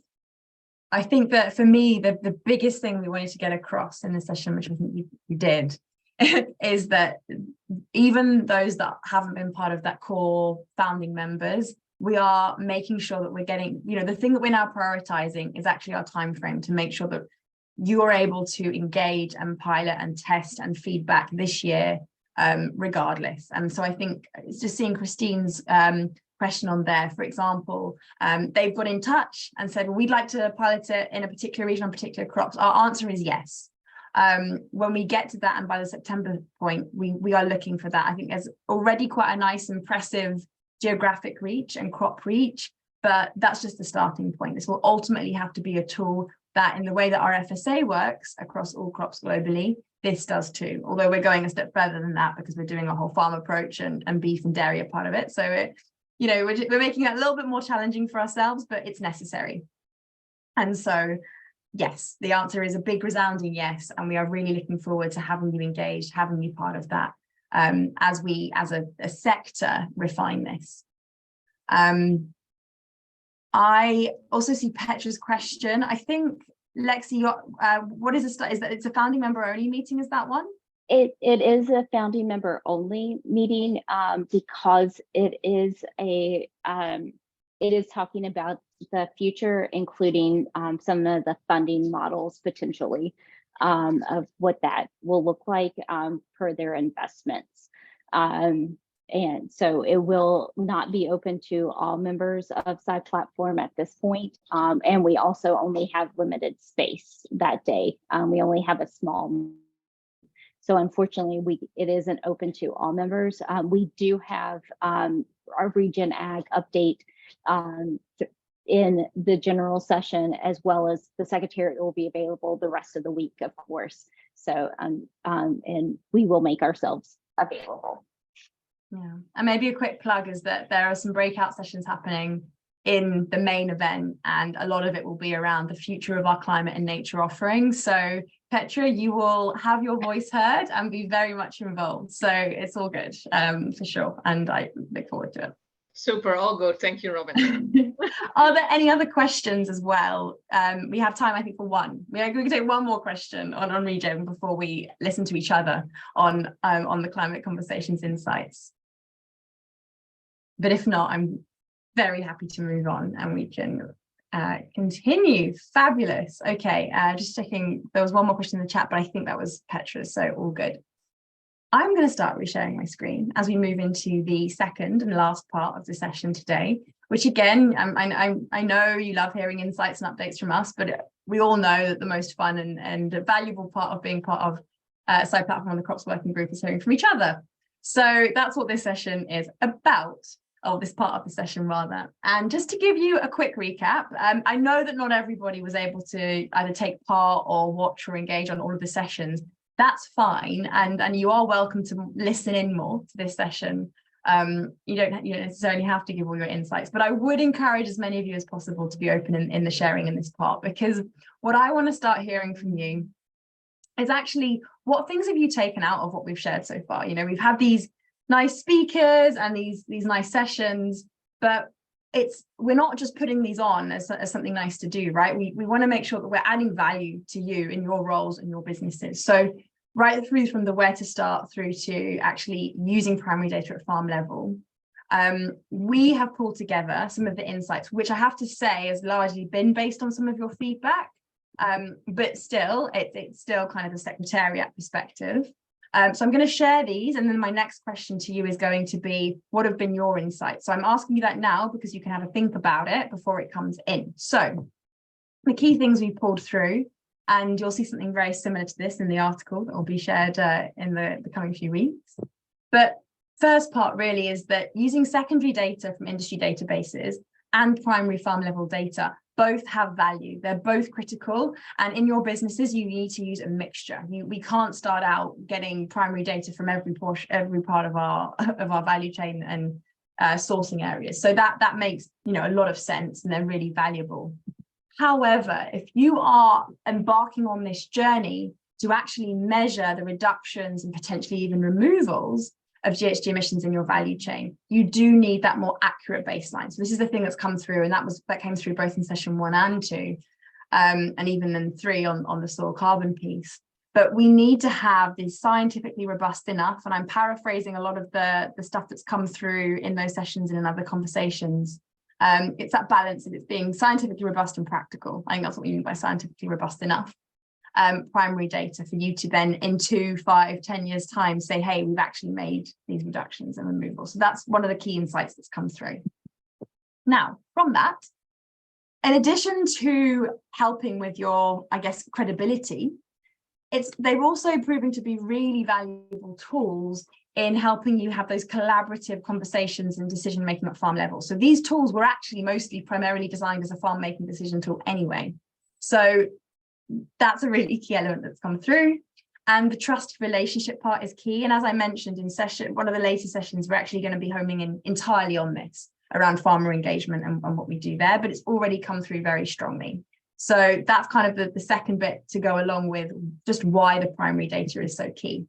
I think that for me, the biggest thing we wanted to get across in this session, which I think you did, is that even those that haven't been part of that core founding members, we are making sure that we're getting, the thing that we're now prioritizing is actually our time frame to make sure that you are able to engage and pilot and test and feedback this year, regardless. And so I think it's just seeing Christine's question on there, for example, they've got in touch and said, well, we'd like to pilot it in a particular region on particular crops. Our answer is yes. When we get to that, and by the September point, we are looking for that. I think there's already quite a nice, impressive geographic reach and crop reach, but that's just the starting point. This will ultimately have to be a tool that, in the way that our FSA works across all crops globally, this does too, although we're going a step further than that because we're doing a whole farm approach and beef and dairy are part of it. So we're making it a little bit more challenging for ourselves, but it's necessary. And so, yes, the answer is a big resounding yes. And we are really looking forward to having you engaged, having you part of that, as we, as a sector, refine this. I also see Petra's question. I think, Lexi, what is is that it's a founding member only meeting, is that one? It is a founding member only meeting because it is talking about the future, including some of the funding models potentially of what that will look like for their investments. And so it will not be open to all members of SciPlatform at this point. And we also only have limited space that day. We only have a small. So unfortunately, it isn't open to all members. We do have our Regen Ag update in the general session, as well as the Secretariat will be available the rest of the week, of course. So, and we will make ourselves available. Yeah, and maybe a quick plug is that there are some breakout sessions happening in the main event, and a lot of it will be around the future of our climate and nature offerings. So Petra, you will have your voice heard and be very much involved. So it's all good, for sure. And I look forward to it. Super, all good. Thank you, Robin. Are there any other questions as well? We have time, I think, for one. We can take one more question on Regen before we listen to each other on the Climate Conversations Insights. But if not, I'm very happy to move on and we can continue. Fabulous. Okay, just checking. There was one more question in the chat, but I think that was Petra's, so all good. I'm going to start resharing my screen as we move into the second and last part of the session today, which again, I know you love hearing insights and updates from us, but we all know that the most fun and valuable part of being part of Side Platform on the CROPS Working Group is hearing from each other. So that's what this session is about, or this part of the session rather. And just to give you a quick recap, I know that not everybody was able to either take part or watch or engage on all of the sessions. That's fine, and you are welcome to listen in more to this session. You don't necessarily have to give all your insights, but I would encourage as many of you as possible to be open in the sharing in this part, because what I want to start hearing from you is actually what things have you taken out of what we've shared so far. You know, we've had these nice speakers and these nice sessions, but we're not just putting these on as something nice to do, right? We want to make sure that we're adding value to you in your roles and your businesses. So right through from the where to start through to actually using primary data at farm level, we have pulled together some of the insights, which I have to say has largely been based on some of your feedback, but still, it's still kind of a secretariat perspective. So I'm going to share these, and then my next question to you is going to be, what have been your insights? So I'm asking you that now because you can have a think about it before it comes in. So the key things we pulled through, and you'll see something very similar to this in the article that will be shared in the coming few weeks. But first part really is that using secondary data from industry databases and primary farm level data both have value. They're both critical, and in your businesses you need to use a mixture. We can't start out getting primary data from every part of our value chain and sourcing areas. So that makes a lot of sense, and they're really valuable. However, if you are embarking on this journey to actually measure the reductions and potentially even removals of GHG emissions in your value chain, you do need that more accurate baseline. So this is the thing that's come through, and that came through both in session 1 and 2, and even in 3 on the soil carbon piece. But we need to have this scientifically robust enough, and I'm paraphrasing a lot of the stuff that's come through in those sessions and in other conversations. It's that balance of it being scientifically robust and practical. I think that's what we mean by scientifically robust enough. Primary data for you to then in 2, 5, 10 years time say, hey, we've actually made these reductions and removals. So that's one of the key insights that's come through. Now, from that, in addition to helping with your, I guess, credibility, they've also proven to be really valuable tools in helping you have those collaborative conversations and decision making at farm level. So these tools were actually primarily designed as a farm making decision tool anyway. So that's a really key element that's come through. And the trust relationship part is key. And as I mentioned in one of the later sessions, we're actually going to be homing in entirely on this around farmer engagement and what we do there, but it's already come through very strongly. So that's kind of the second bit to go along with just why the primary data is so key.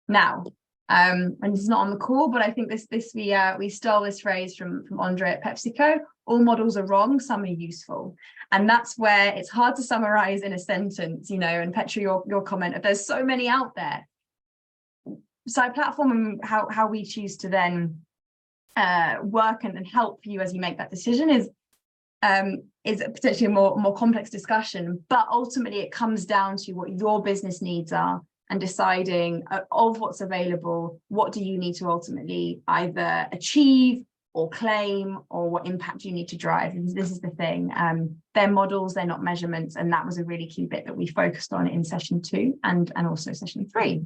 Now, and this is not on the call, but I think we stole this phrase from Andre at PepsiCo: all models are wrong, some are useful. And that's where it's hard to summarize in a sentence, and Petra, your comment of there's so many out there. Side Platform and how we choose to then work and help you as you make that decision is potentially a more complex discussion, but ultimately it comes down to what your business needs are and deciding of what's available, what do you need to ultimately either achieve or claim, or what impact you need to drive. And this is the thing, they're models, they're not measurements, and that was a really key bit that we focused on in session 2 and also session 3.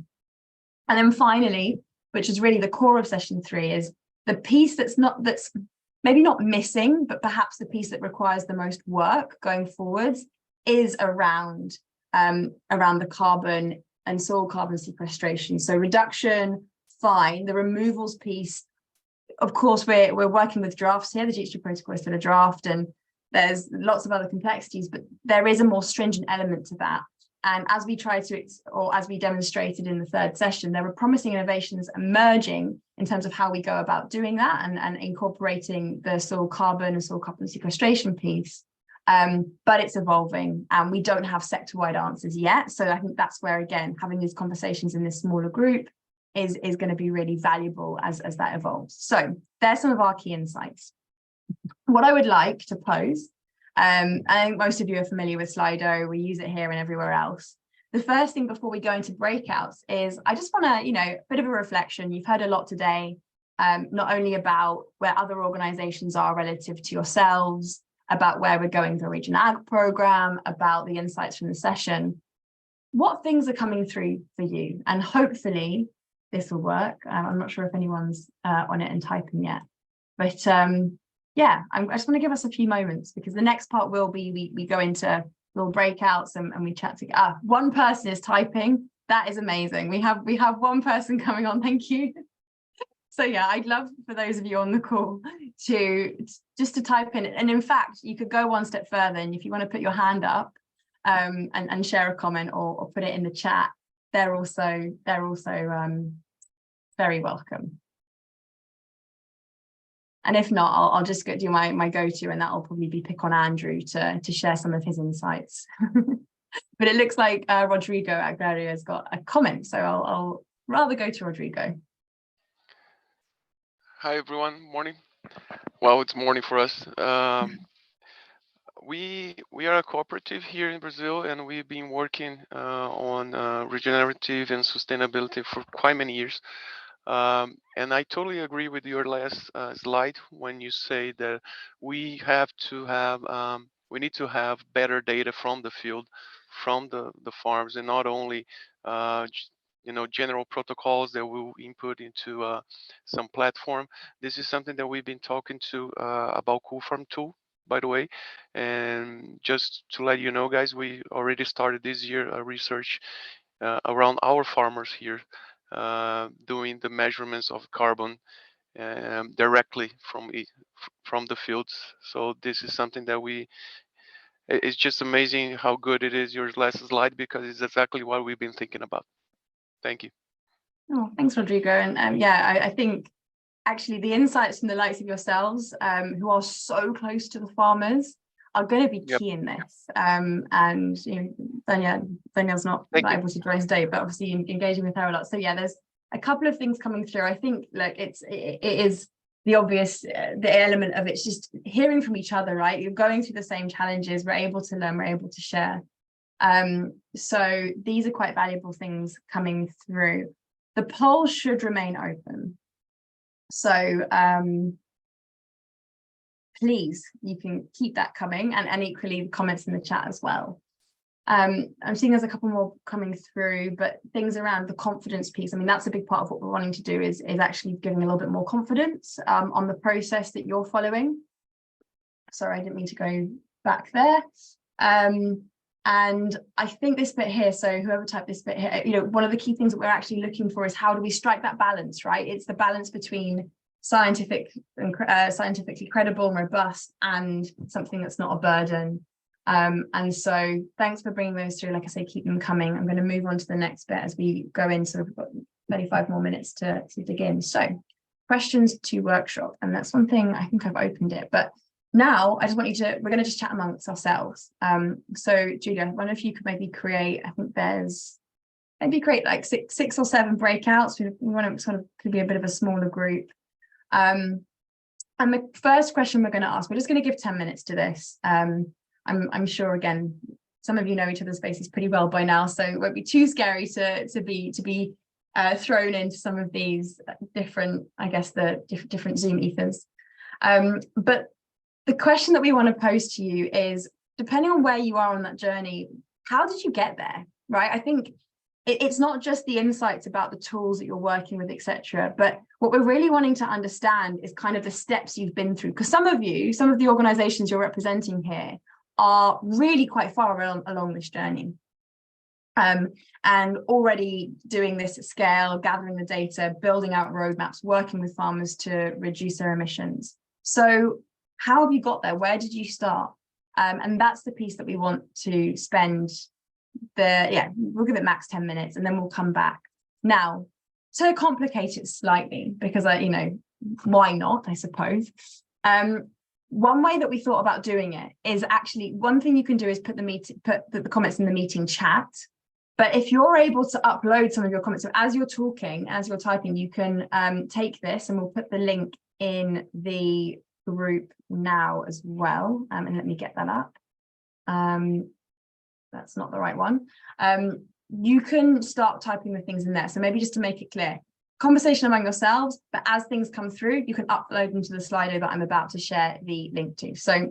And then finally, which is really the core of session 3, is the piece that's maybe not missing, but perhaps the piece that requires the most work going forwards is around the carbon and soil carbon sequestration. So reduction, fine. The removals piece, of course, we're working with drafts here. The GHG protocol is still a draft, and there's lots of other complexities, but there is a more stringent element to that. And as we as we demonstrated in the 3rd session, there were promising innovations emerging in terms of how we go about doing that and incorporating the soil carbon and soil carbon sequestration piece. But it's evolving, and we don't have sector-wide answers yet. So I think that's where, again, having these conversations in this smaller group is going to be really valuable as that evolves. So there's some of our key insights. What I would like to pose, I think most of you are familiar with Slido, we use it here and everywhere else. the first thing before we go into breakouts is I just want to, a bit of a reflection. You've heard a lot today, not only about where other organizations are relative to yourselves, about where we're going with the Region Ag program, about the insights from the session. What things are coming through for you? And hopefully this will work. I'm not sure if anyone's on it and typing yet, but yeah, I just want to give us a few moments, because the next part will be we go into little breakouts and we chat together. One person is typing. That is amazing. We have one person coming on. Thank you. So yeah, I'd love for those of you on the call to just to type in. And in fact, you could go one step further, and if you want to put your hand up and share a comment or put it in the chat, they're also very welcome. And if not, I'll just do my go-to, and that'll probably be pick on Andrew to share some of his insights. But it looks like Rodrigo Agrario has got a comment, so I'll rather go to Rodrigo. Hi everyone, morning. Well, it's morning for us. We are a cooperative here in Brazil, and we've been working on regenerative and sustainability for quite many years. And I totally agree with your last slide when you say that we need to have better data from the field, from the farms, and not only general protocols that we'll input into some platform. This is something that we've been talking to about Cool Farm Tool, by the way. And just to let you know, guys, we already started this year a research around our farmers here, doing the measurements of carbon directly from the fields. So this is something that it's just amazing how good it is, your last slide, because it's exactly what we've been thinking about. Thank you. Oh, thanks, Rodrigo. And yeah, I think actually the insights from the likes of yourselves, who are so close to the farmers, are going to be key in this. And Danielle's not able to join today, but obviously engaging with her a lot. So yeah, there's a couple of things coming through. I think it is the obvious, the element of it's just hearing from each other, right? You're going through the same challenges. We're able to learn, we're able to share. So these are quite valuable things coming through. The poll should remain open. So please, you can keep that coming, and equally the comments in the chat as well. I'm seeing there's a couple more coming through, but things around the confidence piece, I mean, that's a big part of what we're wanting to do is actually giving a little bit more confidence on the process that you're following. Sorry, I didn't mean to go back there. And I think this bit here, so whoever typed this bit here, one of the key things that we're actually looking for is how do we strike that balance, right? It's the balance between scientifically credible and robust and something that's not a burden. And so thanks for bringing those through. Like I say, keep them coming. I'm going to move on to the next bit as we go in. So we've got 35 more minutes to dig in. So questions to workshop. And that's one thing, I think I've opened it, but now I just want we're going to just chat amongst ourselves. So Julia, I wonder if you could maybe create, I think create like six or seven breakouts. We want to sort of could be a bit of a smaller group. And the first question we're going to ask, we're just going to give 10 minutes to this. I'm sure, again, some of you know each other's faces pretty well by now, so it won't be too scary to be thrown into some of these different, I guess, the different Zoom ethers. But the question that we want to pose to you is, depending on where you are on that journey, how did you get there, right? I think it's not just the insights about the tools that you're working with, etc. But what we're really wanting to understand is kind of the steps you've been through. Because some of the organizations you're representing here are really quite far along this journey. And already doing this at scale, gathering the data, building out roadmaps, working with farmers to reduce their emissions. So how have you got there? Where did you start? And that's the piece that we want to spend we'll give it max 10 minutes and then we'll come back. Now, to complicate it slightly, because why not, I suppose. One way that we thought about doing it is actually, one thing you can do is put the comments in the meeting chat. But if you're able to upload some of your comments, so as you're talking, as you're typing, you can take this and we'll put the link in the group now as well. And let me get that up. That's not the right one. you can start typing the things in there. So maybe just to make it clear, conversation among yourselves, but as things come through, you can upload them to the Slido that I'm about to share the link to. So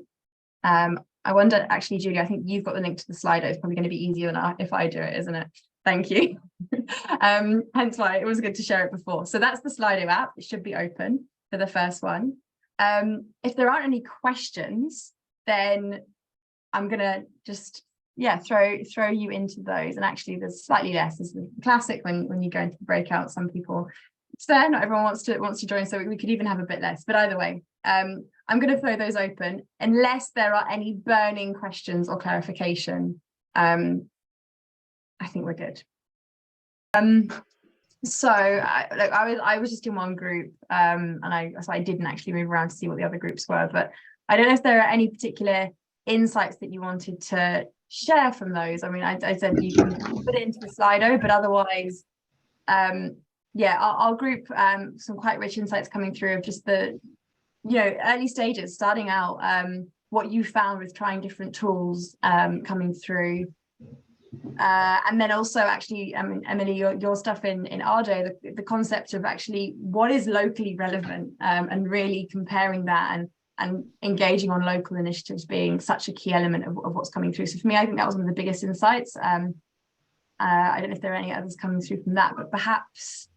I wonder, actually, Julie, I think you've got the link to the Slido. It's probably going to be easier than if I do it, isn't it? Thank you. Hence why it was good to share it before. So that's the Slido app. It should be open for the first one. If there aren't any questions, then I'm going to just throw you into those. And actually there's slightly less. This is the classic when you go into the breakout, some people, it's there, not everyone wants to join, so we could even have a bit less, but either way, I'm going to throw those open unless there are any burning questions or clarification. I think we're good. So I was just in one group, and so I didn't actually move around to see what the other groups were, but I don't know if there are any particular insights that you wanted to share from those. I mean, I said you can put it into the Slido, but otherwise, I'll group some quite rich insights coming through of just the, early stages, starting out, what you found with trying different tools coming through. And then also actually, Emily, your stuff in Ardo, the concept of actually what is locally relevant, and really comparing that and engaging on local initiatives being such a key element of what's coming through. So for me, I think that was one of the biggest insights. I don't know if there are any others coming through from that, but perhaps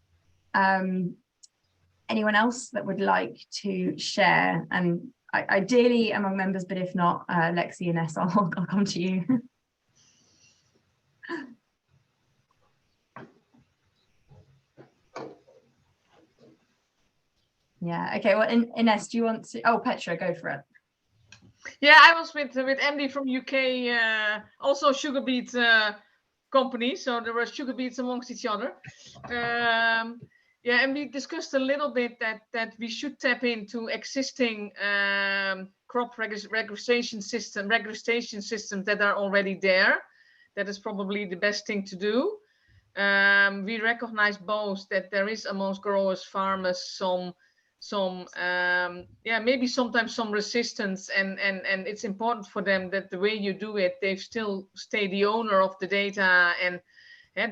anyone else that would like to share, and ideally among members, but if not, Lexi and Ines, I'll come to you. Yeah, okay, well, Ines, do you want to, Petra, go for it. Yeah, I was with Andy from UK, also sugar beet company, so there were sugar beets amongst each other. And we discussed a little bit that we should tap into existing crop registration systems that are already there. That is probably the best thing to do. We recognize both that there is amongst growers, farmers, maybe sometimes some resistance, and it's important for them that the way you do it, they still stay the owner of the data, and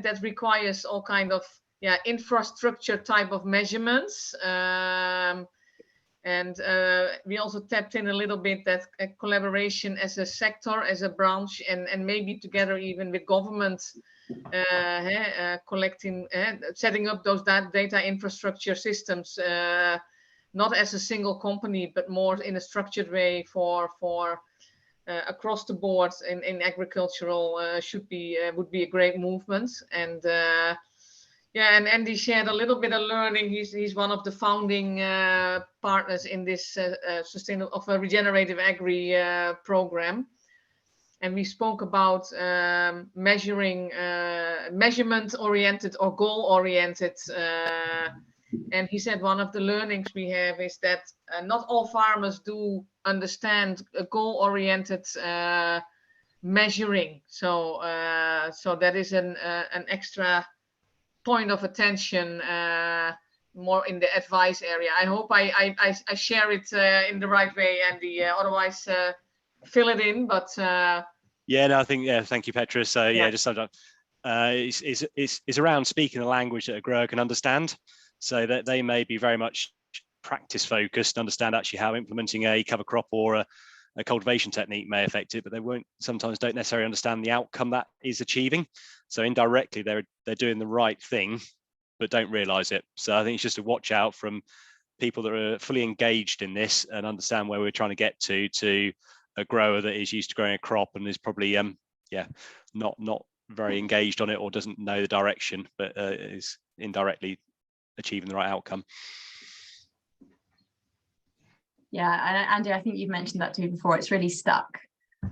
that requires all kind of infrastructure type of measurements. We also tapped in a little bit that collaboration as a sector, as a branch, and maybe together even with government, collecting, setting up those data infrastructure systems, not as a single company, but more in a structured way for across the board in agricultural would be a great movement. And and Andy shared a little bit of learning. He's one of the founding partners in this regenerative agri program. And we spoke about measurement oriented or goal oriented. And he said one of the learnings we have is that not all farmers do understand goal oriented measuring. So that is an extra point of attention, more in the advice area. I hope I share it in the right way, Andy. Otherwise, fill it in. But I think thank you, Petra. So just sometimes it's around speaking a language that a grower can understand, so that they may be very much practice focused, understand actually how implementing a cover crop or a cultivation technique may affect it, but they sometimes don't necessarily understand the outcome that is achieving. So indirectly, they're doing the right thing, but don't realize it. So I think it's just a watch out from people that are fully engaged in this and understand where we're trying to get to a grower that is used to growing a crop and is probably not very engaged on it, or doesn't know the direction, but is indirectly achieving the right outcome. Yeah, and Andy, I think you've mentioned that too before. It's really stuck.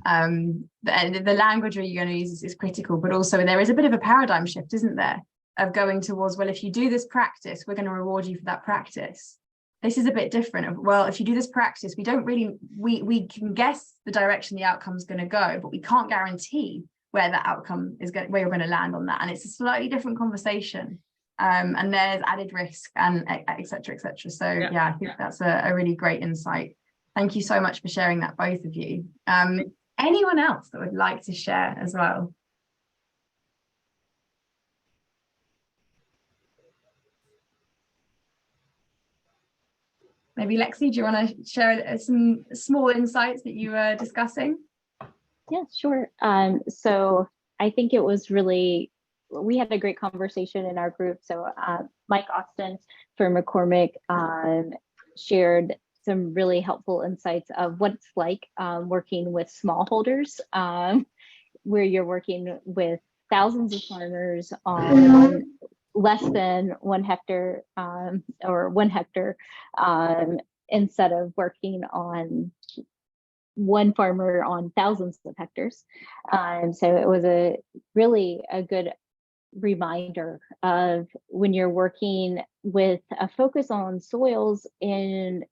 The language you're going to use is critical, but also there is a bit of a paradigm shift, isn't there, of going towards, well, if you do this practice, we're going to reward you for that practice. This is a bit different of, well, if you do this practice, we can guess the direction the outcome is going to go, but we can't guarantee where that outcome is going, where you're going to land on that. And it's a slightly different conversation. And there's added risk and et cetera, et cetera. So I think that's a really great insight. Thank you so much for sharing that, both of you. Anyone else that would like to share as well? Maybe Lexi, do you want to share some small insights that you were discussing? Yeah, sure. So I think it was really, we had a great conversation in our group. So Mike Austin from McCormick shared some really helpful insights of what it's like working with smallholders, where you're working with thousands of farmers on less than 1 hectare or 1 hectare, instead of working on one farmer on thousands of hectares. So it was really a good reminder of when you're working with a focus on soils in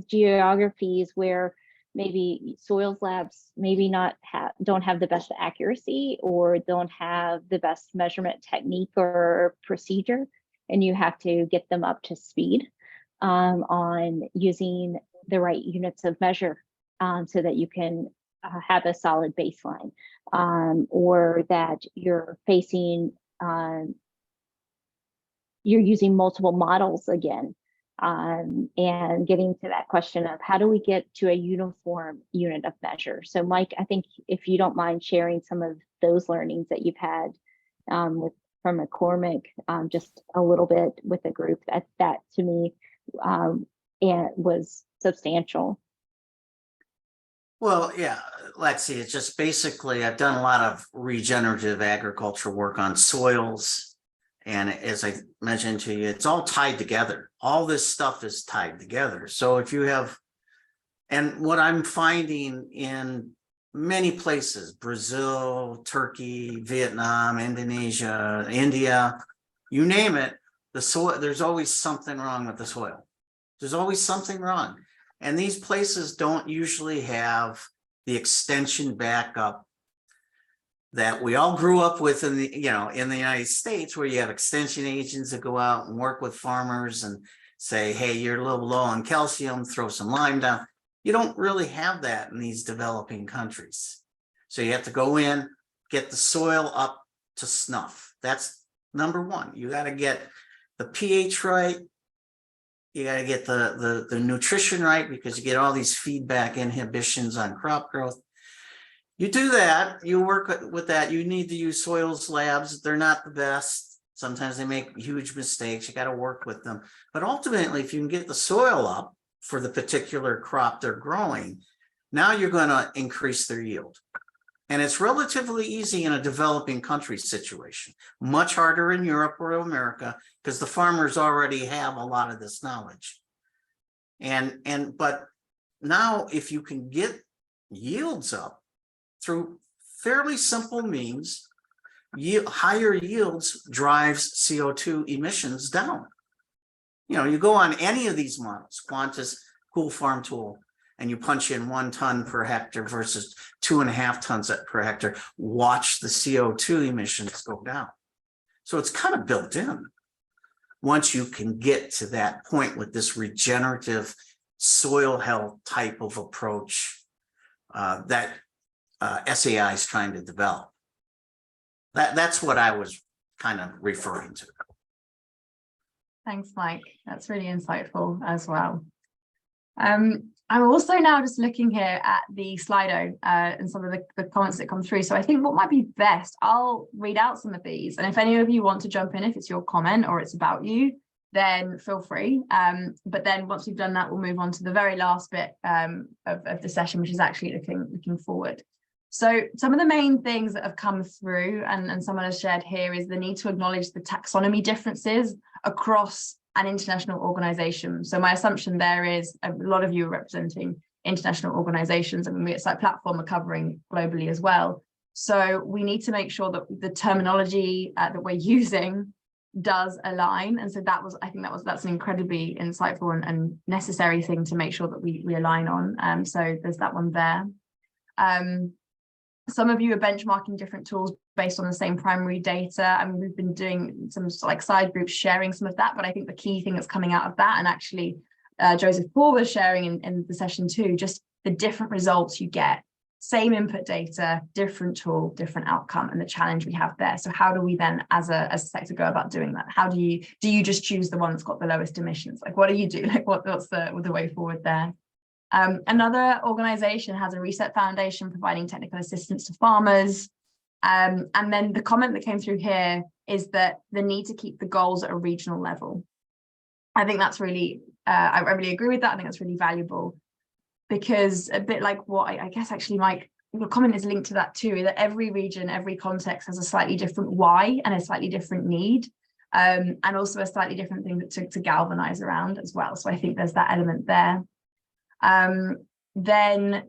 geographies where maybe soils labs maybe don't have the best accuracy or don't have the best measurement technique or procedure, and you have to get them up to speed on using the right units of measure so that you can have a solid baseline, or that you're facing you're using multiple models again, and getting to that question of how do we get to a uniform unit of measure. So Mike, I think if you don't mind sharing some of those learnings that you've had from McCormick, just a little bit with the group, that to me and was substantial. Well, yeah, Lexi, it's just basically, I've done a lot of regenerative agriculture work on soils. And as I mentioned to you, it's all tied together. All this stuff is tied together. So if you have, and what I'm finding in many places, Brazil, Turkey, Vietnam, Indonesia, India, you name it, the soil, there's always something wrong with the soil. There's always something wrong. And these places don't usually have the extension backup that we all grew up with in the, in the United States, where you have extension agents that go out and work with farmers and say, hey, you're a little low on calcium, throw some lime down. You don't really have that in these developing countries. So you have to go in, get the soil up to snuff. That's number one. You got to get the pH right. You got to get the nutrition right, because you get all these feedback inhibitions on crop growth. You do that, you work with that. You need to use soils labs. They're not the best. Sometimes they make huge mistakes. You got to work with them. But ultimately, if you can get the soil up for the particular crop they're growing, now you're going to increase their yield. And it's relatively easy in a developing country situation, much harder in Europe or America, because the farmers already have a lot of this knowledge. But now if you can get yields up through fairly simple means, higher yields drives CO2 emissions down. You go on any of these models, Qantas, Cool Farm Tool, and you punch in 1 ton per hectare versus 2.5 tons per hectare, watch the CO2 emissions go down. So it's kind of built in. Once you can get to that point with this regenerative soil health type of approach that SAI is trying to develop. That's what I was kind of referring to. Thanks, Mike. That's really insightful as well. I'm also now just looking here at the Slido and some of the comments that come through. So I think what might be best, I'll read out some of these. And if any of you want to jump in, if it's your comment or it's about you, then feel free. But then once we've done that, we'll move on to the very last bit of the session, which is actually looking forward. So some of the main things that have come through and someone has shared here is the need to acknowledge the taxonomy differences across an international organization. So my assumption there is a lot of you are representing international organizations, and we at Site Platform are covering globally as well. So we need to make sure that the terminology that we're using does align. And so I think that's an incredibly insightful and necessary thing to make sure that we align on. So there's that one there. Some of you are benchmarking different tools based on the same primary data. I mean, we've been doing some like side groups sharing some of that, but I think the key thing that's coming out of that, and actually Joseph Paul was sharing in the session too, just the different results you get. same input data, different tool, different outcome, and the challenge we have there. So how do we then, as a sector, go about doing that? How do you just choose the one that's got the lowest emissions? Like, what do you do? Like, what's the way forward there? Another organization has a Reset Foundation providing technical assistance to farmers. And then the comment that came through here is that the need to keep the goals at a regional level. I think that's really, I really agree with that. I think that's really valuable, because a bit like what I guess actually Mike, your comment is linked to that too, that every region, every context has a slightly different why and a slightly different need, and also a slightly different thing to galvanize around as well. So I think there's that element there. Then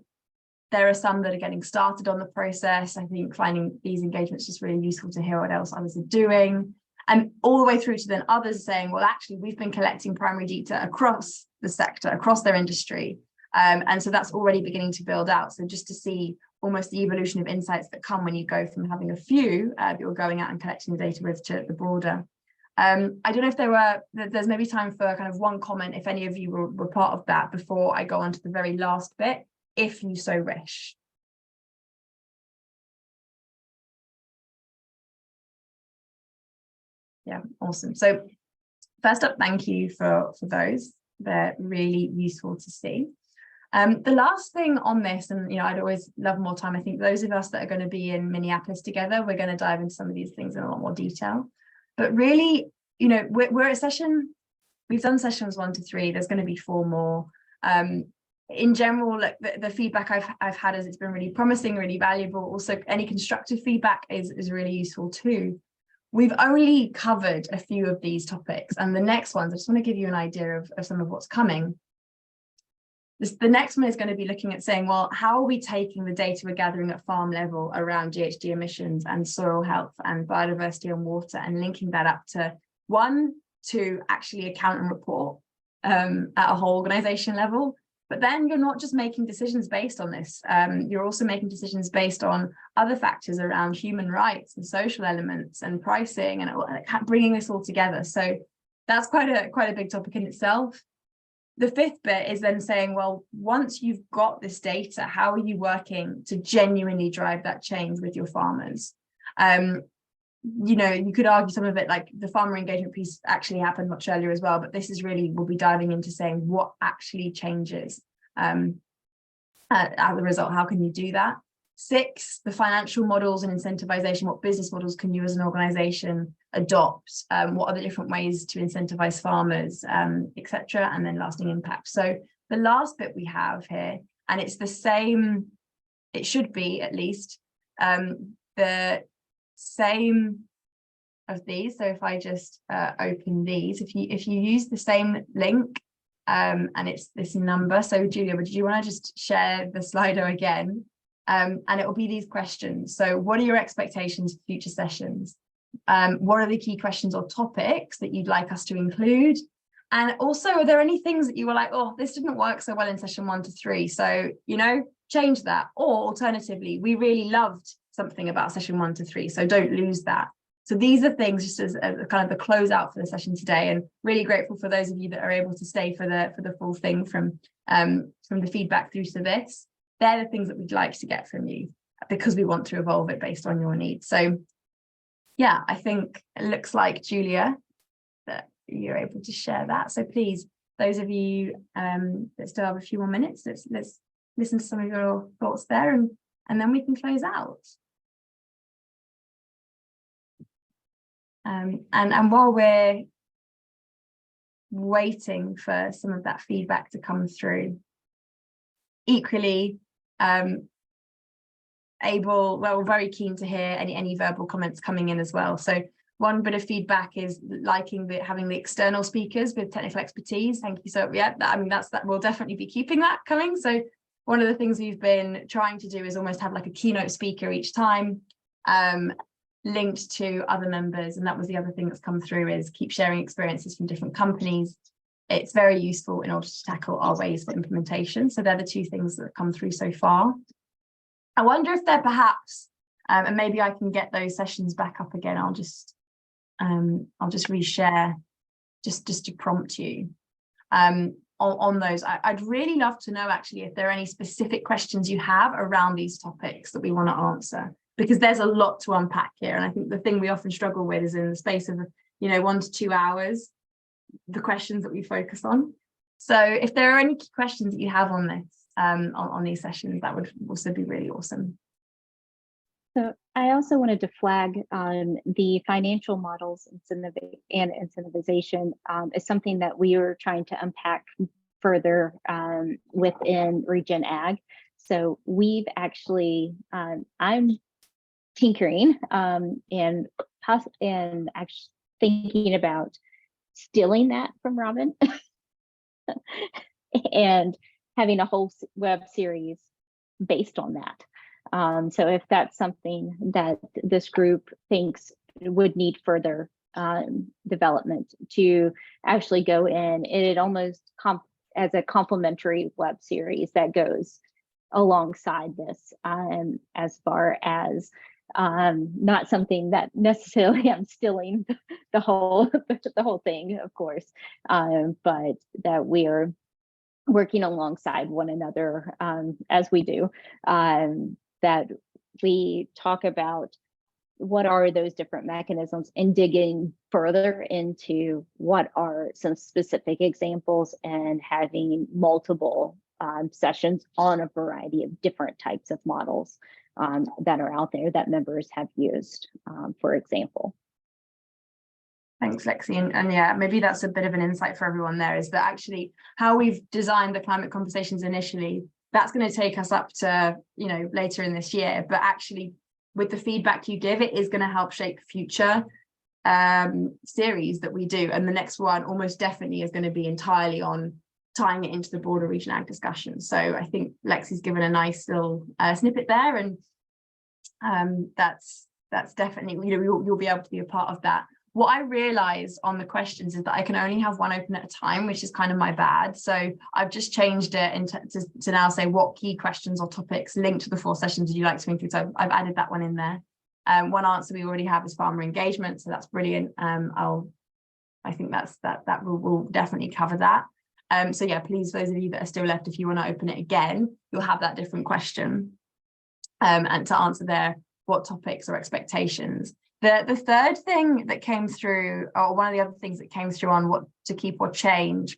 there are some that are getting started on the process. I think finding these engagements just really useful to hear what else others are doing. And all the way through to then others saying, well, actually, we've been collecting primary data across the sector, across their industry. And so that's already beginning to build out. So just to see almost the evolution of insights that come when you go from having a few that you're going out and collecting the data with to the broader. I don't know if there's maybe time for kind of one comment, if any of you were part of that, before I go on to the very last bit, if you so wish. Yeah, awesome. So first up, thank you for those. They're really useful to see. The last thing on this, and I'd always love more time. I think those of us that are going to be in Minneapolis together, we're going to dive into some of these things in a lot more detail. But really, we're at session, we've done sessions 1 to 3. There's going to be 4 more. In general, like the feedback I've had is it's been really promising, really valuable. Also, any constructive feedback is really useful too. We've only covered a few of these topics, and the next ones, I just want to give you an idea of some of what's coming. The next one is going to be looking at saying, well, how are we taking the data we're gathering at farm level around GHG emissions and soil health and biodiversity and water, and linking that up to, one, to actually account and report at a whole organization level. But then you're not just making decisions based on this. You're also making decisions based on other factors around human rights and social elements and pricing and bringing this all together. So that's quite a big topic in itself. The 5th bit is then saying, well, once you've got this data, how are you working to genuinely drive that change with your farmers? You could argue some of it, like the farmer engagement piece actually happened much earlier as well, but this is really, we'll be diving into saying what actually changes as a result. How can you do that? 6, the financial models and incentivization. What business models can you as an organization adopt? What are the different ways to incentivize farmers, etc. And then lasting impact. So the last bit we have here, and it's the same, it should be at least, the same of these. So if I just open these, if you use the same link, and it's this number. So Julia, would you want to just share the Slido again? And it will be these questions. So what are your expectations for future sessions? What are the key questions or topics that you'd like us to include? And also, are there any things that you were like, oh, this didn't work so well in session 1 to 3, so change that? Or alternatively, we really loved something about session 1 to 3, so don't lose that. So these are things just as a kind of the closeout for the session today, and really grateful for those of you that are able to stay for the full thing from the feedback through to this. They're the things that we'd like to get from you, because we want to evolve it based on your needs. So yeah, I think it looks like, Julia, that you're able to share that. So please, those of you that still have a few more minutes, let's listen to some of your thoughts there, and then we can close out. And while we're waiting for some of that feedback to come through, equally we're very keen to hear any verbal comments coming in as well. So one bit of feedback is liking having the external speakers with technical expertise. Thank you. So yeah, that we'll definitely be keeping that coming. So one of the things we've been trying to do is almost have like a keynote speaker each time, linked to other members. And that was the other thing that's come through, is keep sharing experiences from different companies. It's very useful in order to tackle our ways for implementation. So they're the 2 things that have come through so far. I wonder if they're perhaps, and maybe I can get those sessions back up again. I'll just reshare just to prompt you. on those. I'd really love to know actually if there are any specific questions you have around these topics that we want to answer, because there's a lot to unpack here. And I think the thing we often struggle with is in the space of, 1 to 2 hours, the questions that we focus on. So if there are any key questions that you have on this, on these sessions, that would also be really awesome. So I also wanted to flag the financial models and incentivization is something that we are trying to unpack further within Regen Ag. So we've actually, I'm tinkering and actually thinking about stealing that from Robin and having a whole web series based on that. So if that's something that this group thinks would need further development to actually go in, it almost as a complementary web series that goes alongside this, as far as not something that necessarily I'm stealing the whole thing, of course, but that we are working alongside one another as we do, that we talk about what are those different mechanisms and digging further into what are some specific examples and having multiple sessions on a variety of different types of models that are out there that members have used, for example. Thanks, Lexi. And yeah, maybe that's a bit of an insight for everyone there, is that actually how we've designed the climate conversations initially, that's going to take us up to, later in this year. But actually, with the feedback you give, it is going to help shape future series that we do. And the next one almost definitely is going to be entirely on tying it into the broader Regen Ag discussion. So I think Lexi's given a nice little snippet there, and that's definitely, you'll be able to be a part of that. What I realized on the questions is that I can only have one open at a time, which is kind of my bad. So I've just changed it to now say what key questions or topics linked to the 4 sessions would you like to include. So I've added that one in there. One answer we already have is farmer engagement, so that's brilliant. I think that will definitely cover that. So yeah, please, those of you that are still left, if you want to open it again, you'll have that different question, and to answer there what topics or expectations. The third thing that came through, or one of the other things that came through on what to keep or change,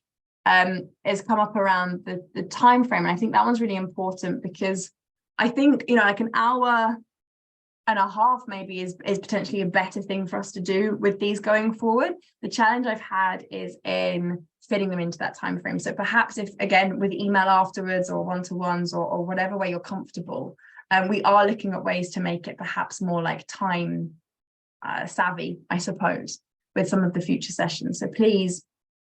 is come up around the time frame. And I think that one's really important, because I think, like an hour and a half maybe is potentially a better thing for us to do with these going forward. The challenge I've had is in fitting them into that time frame. So perhaps if, again, with email afterwards or one-to-ones or whatever way you're comfortable, we are looking at ways to make it perhaps more like time savvy, I suppose, with some of the future sessions. So please,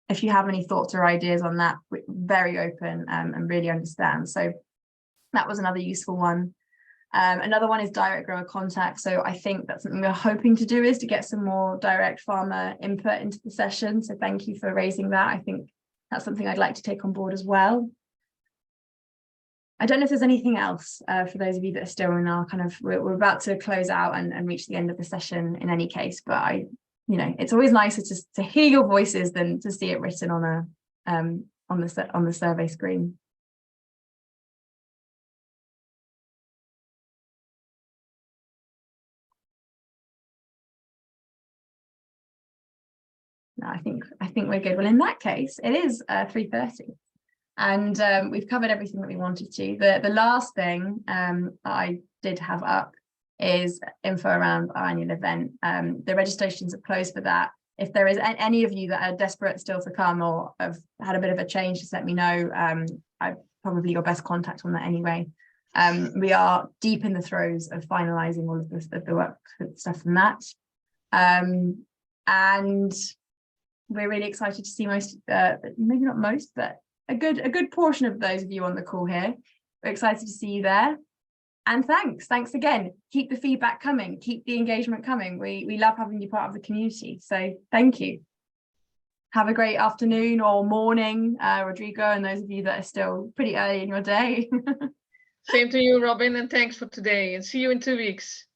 if you have any thoughts or ideas on that, we're very open and really understand. So that was another useful one. Another one is direct grower contact. So I think that's something we're hoping to do, is to get some more direct farmer input into the session. So thank you for raising that. I think that's something I'd like to take on board as well. I don't know if there's anything else for those of you that are still in our we're about to close out and reach the end of the session in any case, but it's always nicer to hear your voices than to see it written on the survey screen. No, I think we're good. Well, in that case, it is 3:30. And we've covered everything that we wanted to. The last thing I did have up is info around our annual event. The registrations are closed for that. If there is any of you that are desperate still to come or have had a bit of a change, just let me know. I'm probably your best contact on that anyway. We are deep in the throes of finalising all of the work stuff from that. And we're really excited to see most, maybe not most, but a good portion of those of you on the call here. We're excited to see you there. And thanks again. Keep the feedback coming, keep the engagement coming. We love having you part of the community. So thank you. Have a great afternoon or morning, Rodrigo, and those of you that are still pretty early in your day. Same to you, Robin, and thanks for today, and see you in 2 weeks.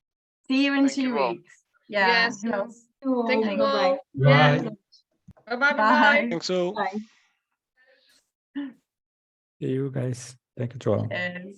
See you in Thank 2 you all. weeks. Yeah. Yes. Who else? Thank you all. Bye. Yeah. Bye-bye. Bye. Thanks all. Bye. See you guys. Thank you, Joel. Cheers.